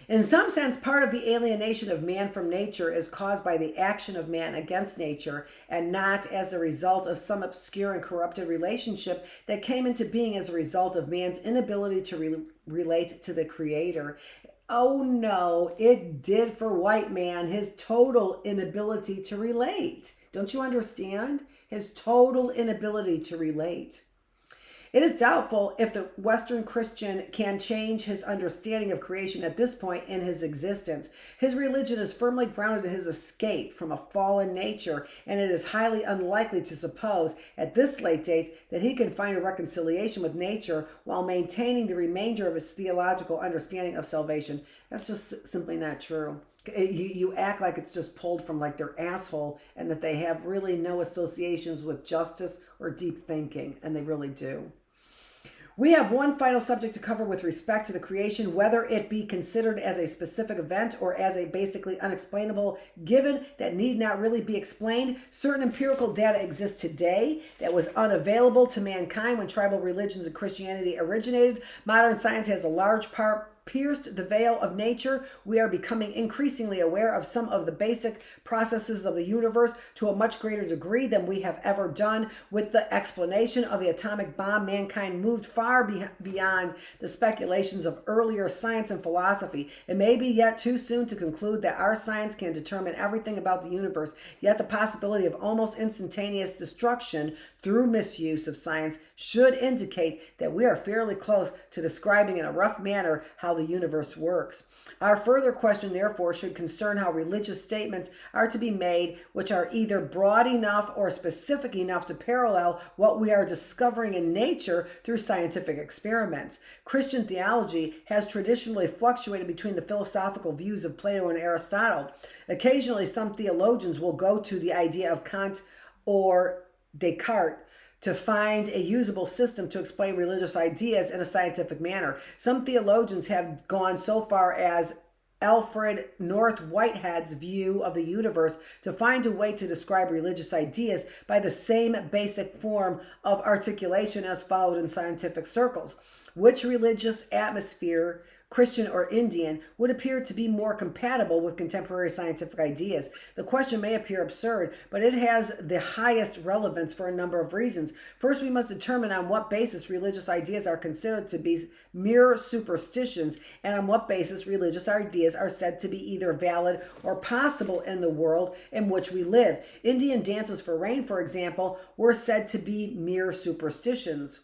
In some sense, part of the alienation of man from nature is caused by the action of man against nature, and not as a result of some obscure and corrupted relationship that came into being as a result of man's inability to relate to the Creator. Oh no, it did for white man, his total inability to relate. Don't you understand? His total inability to relate. It is doubtful if the Western Christian can change his understanding of creation at this point in his existence. His religion is firmly grounded in his escape from a fallen nature, and it is highly unlikely to suppose at this late date that he can find a reconciliation with nature while maintaining the remainder of his theological understanding of salvation. That's just simply not true. You act like it's just pulled from like their asshole and that they have really no associations with justice or deep thinking, and they really do. We have one final subject to cover with respect to the creation, whether it be considered as a specific event or as a basically unexplainable given that need not really be explained. Certain empirical data exists today that was unavailable to mankind when tribal religions and Christianity originated. Modern science has a large part pierced the veil of nature. We are becoming increasingly aware of some of the basic processes of the universe to a much greater degree than we have ever done. With the explanation of the atomic bomb, mankind moved far beyond the speculations of earlier science and philosophy. It may be yet too soon to conclude that our science can determine everything about the universe, yet the possibility of almost instantaneous destruction through misuse of science should indicate that we are fairly close to describing in a rough manner how the universe works. Our further question, therefore, should concern how religious statements are to be made, which are either broad enough or specific enough to parallel what we are discovering in nature through scientific experiments. Christian theology has traditionally fluctuated between the philosophical views of Plato and Aristotle. Occasionally, some theologians will go to the idea of Kant or Descartes to find a usable system to explain religious ideas in a scientific manner. Some theologians have gone so far as Alfred North Whitehead's view of the universe to find a way to describe religious ideas by the same basic form of articulation as followed in scientific circles. Which religious atmosphere, Christian or Indian, would appear to be more compatible with contemporary scientific ideas? The question may appear absurd, but it has the highest relevance for a number of reasons. First, we must determine on what basis religious ideas are considered to be mere superstitions, and on what basis religious ideas are said to be either valid or possible in the world in which we live. Indian dances for rain, for example, were said to be mere superstitions.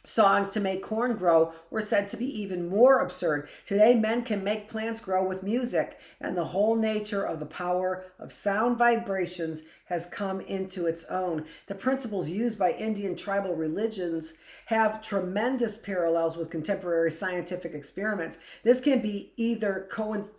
Songs to make corn grow were said to be even more absurd. Today, men can make plants grow with music, and the whole nature of the power of sound vibrations has come into its own. The principles used by Indian tribal religions have tremendous parallels with contemporary scientific experiments. This can be either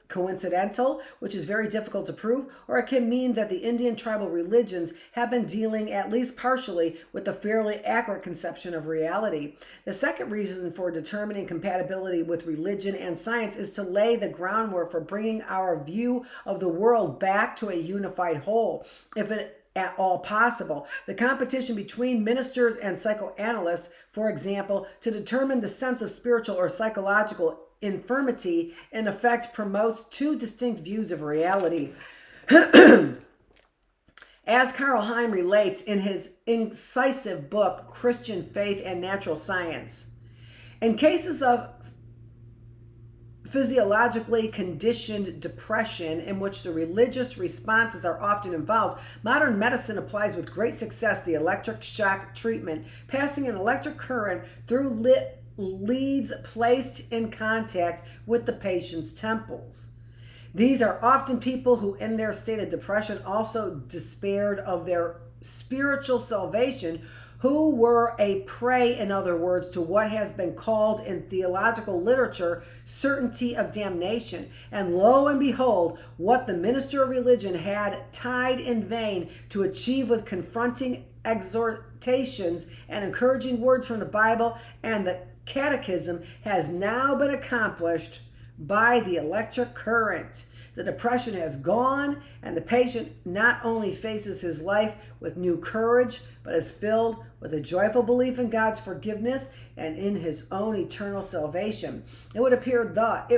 coincidental, which is very difficult to prove, or it can mean that the Indian tribal religions have been dealing, at least partially, with a fairly accurate conception of reality. The second reason for determining compatibility with religion and science is to lay the groundwork for bringing our view of the world back to a unified whole, if it at all possible. The competition between ministers and psychoanalysts, for example, to determine the sense of spiritual or psychological infirmity, in effect promotes two distinct views of reality. As Karl Heim relates in his incisive book, Christian Faith and Natural Science, in cases of physiologically conditioned depression in which the religious responses are often involved, modern medicine applies with great success the electric shock treatment, passing an electric current through leads placed in contact with the patient's temples. These are often people who, in their state of depression, also despaired of their spiritual salvation, who were a prey, in other words, to what has been called in theological literature certainty of damnation. And lo and behold, what the minister of religion had tried in vain to achieve with confronting exhortations and encouraging words from the Bible and the Catechism has now been accomplished by the electric current. The depression has gone, and the patient not only faces his life with new courage, but is filled with a joyful belief in God's forgiveness and in his own eternal salvation. It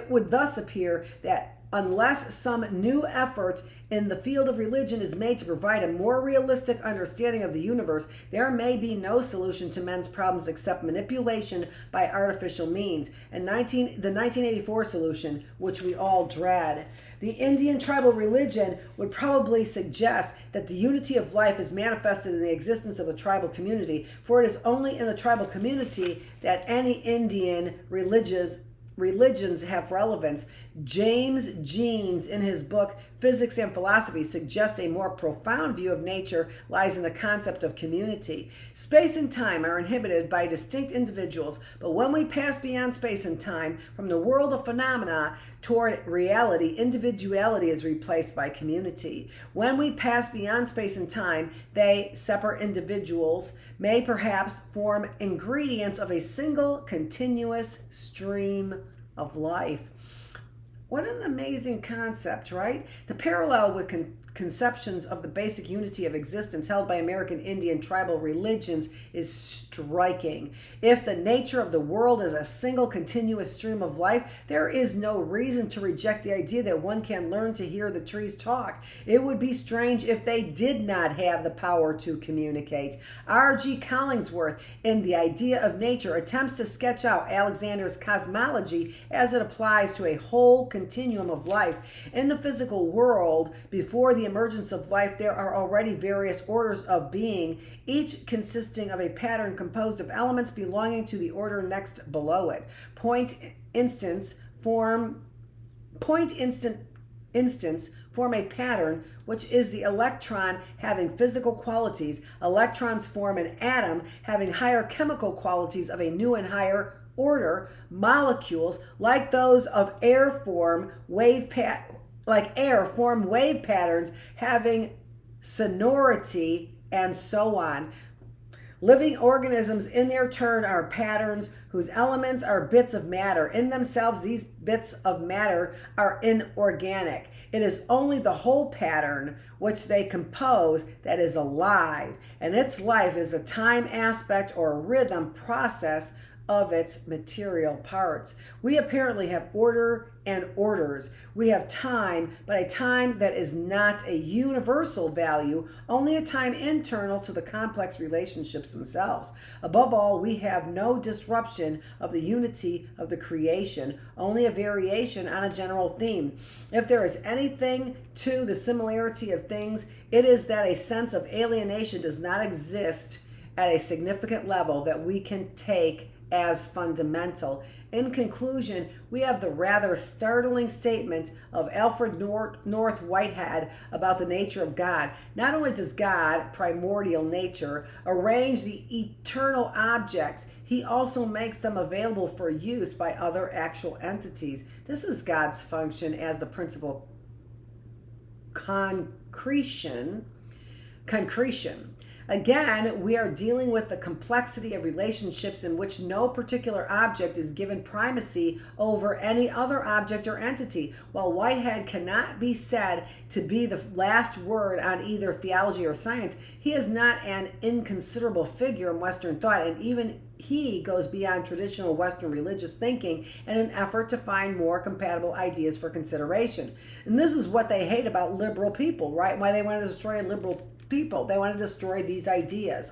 would thus appear that unless some new effort in the field of religion is made to provide a more realistic understanding of the universe, there may be no solution to men's problems except manipulation by artificial means. And the 1984 solution, which we all dread. The Indian tribal religion would probably suggest that the unity of life is manifested in the existence of a tribal community, for it is only in the tribal community that any Indian religions have relevance. James Jeans, in his book physics and philosophy suggest a more profound view of nature lies in the concept of community. Space and time are inhabited by distinct individuals, but when we pass beyond space and time, from the world of phenomena toward reality, individuality is replaced by community. When we pass beyond space and time, they, separate individuals, may perhaps form ingredients of a single continuous stream of life. What an amazing concept, right? The parallel with conceptions of the basic unity of existence held by American Indian tribal religions is striking. If the nature of the world is a single continuous stream of life, there is no reason to reject the idea that one can learn to hear the trees talk. It would be strange if they did not have the power to communicate. R.G. Collingsworth, in The Idea of Nature, attempts to sketch out Alexander's cosmology as it applies to a whole continuum of life. In the physical world, before the emergence of life, there are already various orders of being, each consisting of a pattern composed of elements belonging to the order next below it. Point instants form a pattern, which is the electron having physical qualities. Electrons form an atom having higher chemical qualities of a new and higher order. Molecules, like those of air, form wave patterns having sonority, and so on. Living organisms in their turn are patterns whose elements are bits of matter. In themselves, these bits of matter are inorganic. It is only the whole pattern which they compose that is alive, and its life is a time aspect or rhythm process of its material parts. We apparently have order and orders. We have time, but a time that is not a universal value, only a time internal to the complex relationships themselves. Above all, we have no disruption of the unity of the creation, only a variation on a general theme. If there is anything to the similarity of things, it is that a sense of alienation does not exist at a significant level that we can take as fundamental. In conclusion, we have the rather startling statement of Alfred North Whitehead about the nature of God. Not only does God, primordial nature, arrange the eternal objects, he also makes them available for use by other actual entities. This is God's function as the principal concretion. Again, we are dealing with the complexity of relationships in which no particular object is given primacy over any other object or entity. While Whitehead cannot be said to be the last word on either theology or science, he is not an inconsiderable figure in Western thought, and even he goes beyond traditional Western religious thinking in an effort to find more compatible ideas for consideration. And this is what they hate about liberal people, right? Why they want to destroy liberal people. They want to destroy these ideas.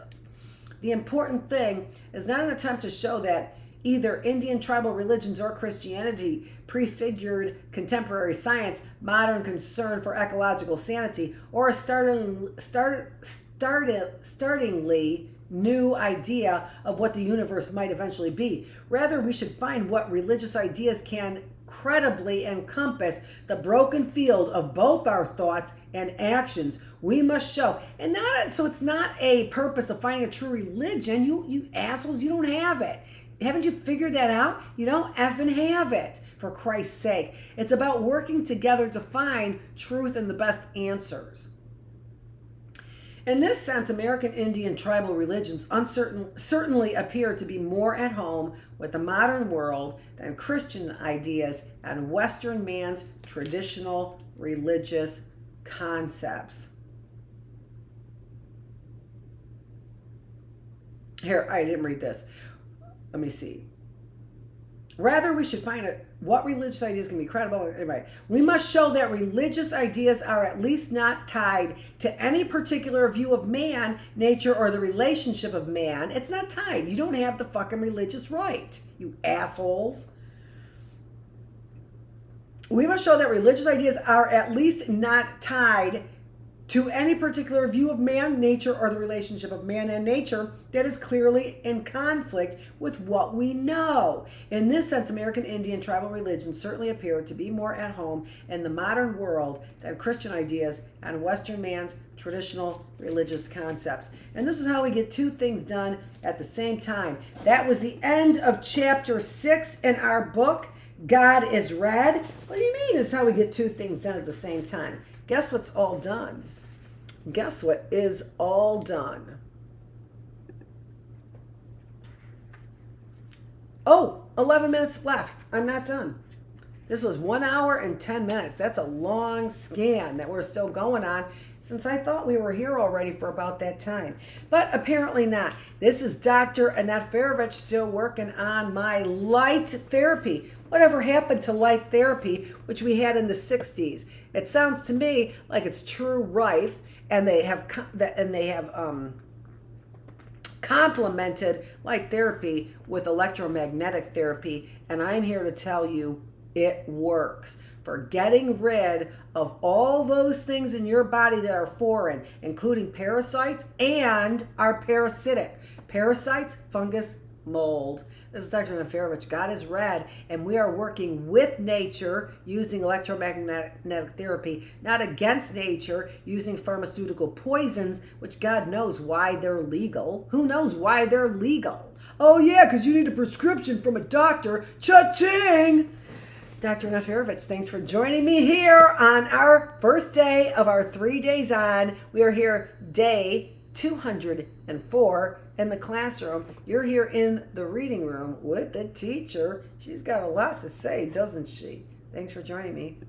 The important thing is not an attempt to show that either Indian tribal religions or Christianity prefigured contemporary science, modern concern for ecological sanity, or a startlingly new idea of what the universe might eventually be. Rather, we should find what religious ideas can credibly encompass the broken field of both our thoughts and actions. We must show, and so it's not a purpose of finding a true religion. You assholes, you don't have it. Haven't you figured that out? You don't effing have it, for Christ's sake. It's about working together to find truth and the best answers. In this sense, American Indian tribal religions certainly appear to be more at home with the modern world than Christian ideas and Western man's traditional religious concepts. Here, I didn't read this. Let me see. Rather, we should find what religious ideas can be credible. Anyway, we must show that religious ideas are at least not tied to any particular view of man, nature, or the relationship of man. It's not tied. You don't have the fucking religious right, you assholes. We must show that religious ideas are at least not tied to any particular view of man, nature, or the relationship of man and nature that is clearly in conflict with what we know. In this sense, American Indian tribal religions certainly appear to be more at home in the modern world than Christian ideas and Western man's traditional religious concepts. And this is how we get two things done at the same time. That was the end of chapter 6 in our book, God is Red. What do you mean? This is how we get two things done at the same time. Guess what's all done? Guess what is all done? Oh, 11 minutes left. I'm not done. This was 1 hour and 10 minutes. That's a long scan that we're still going on, since I thought we were here already for about that time. But apparently not. This is Dr. Annette Feravich, still working on my light therapy. Whatever happened to light therapy, which we had in the 60s? It sounds to me like it's true rife, and they have complemented light therapy with electromagnetic therapy, and I'm here to tell you it works for getting rid of all those things in your body that are foreign, including parasites and are parasitic. Parasites, fungus, mold. This is Dr. Annette Feravich. God is Red, and we are working with nature using electromagnetic therapy, not against nature using pharmaceutical poisons, which God knows why they're legal. Who knows why they're legal? Oh yeah, because you need a prescription from a doctor. Cha-ching! Dr. Annette Feravich, thanks for joining me here on our first day of our 3 days on. We are here day 204 in the classroom. You're here in the reading room with the teacher. She's got a lot to say, doesn't she? Thanks for joining me.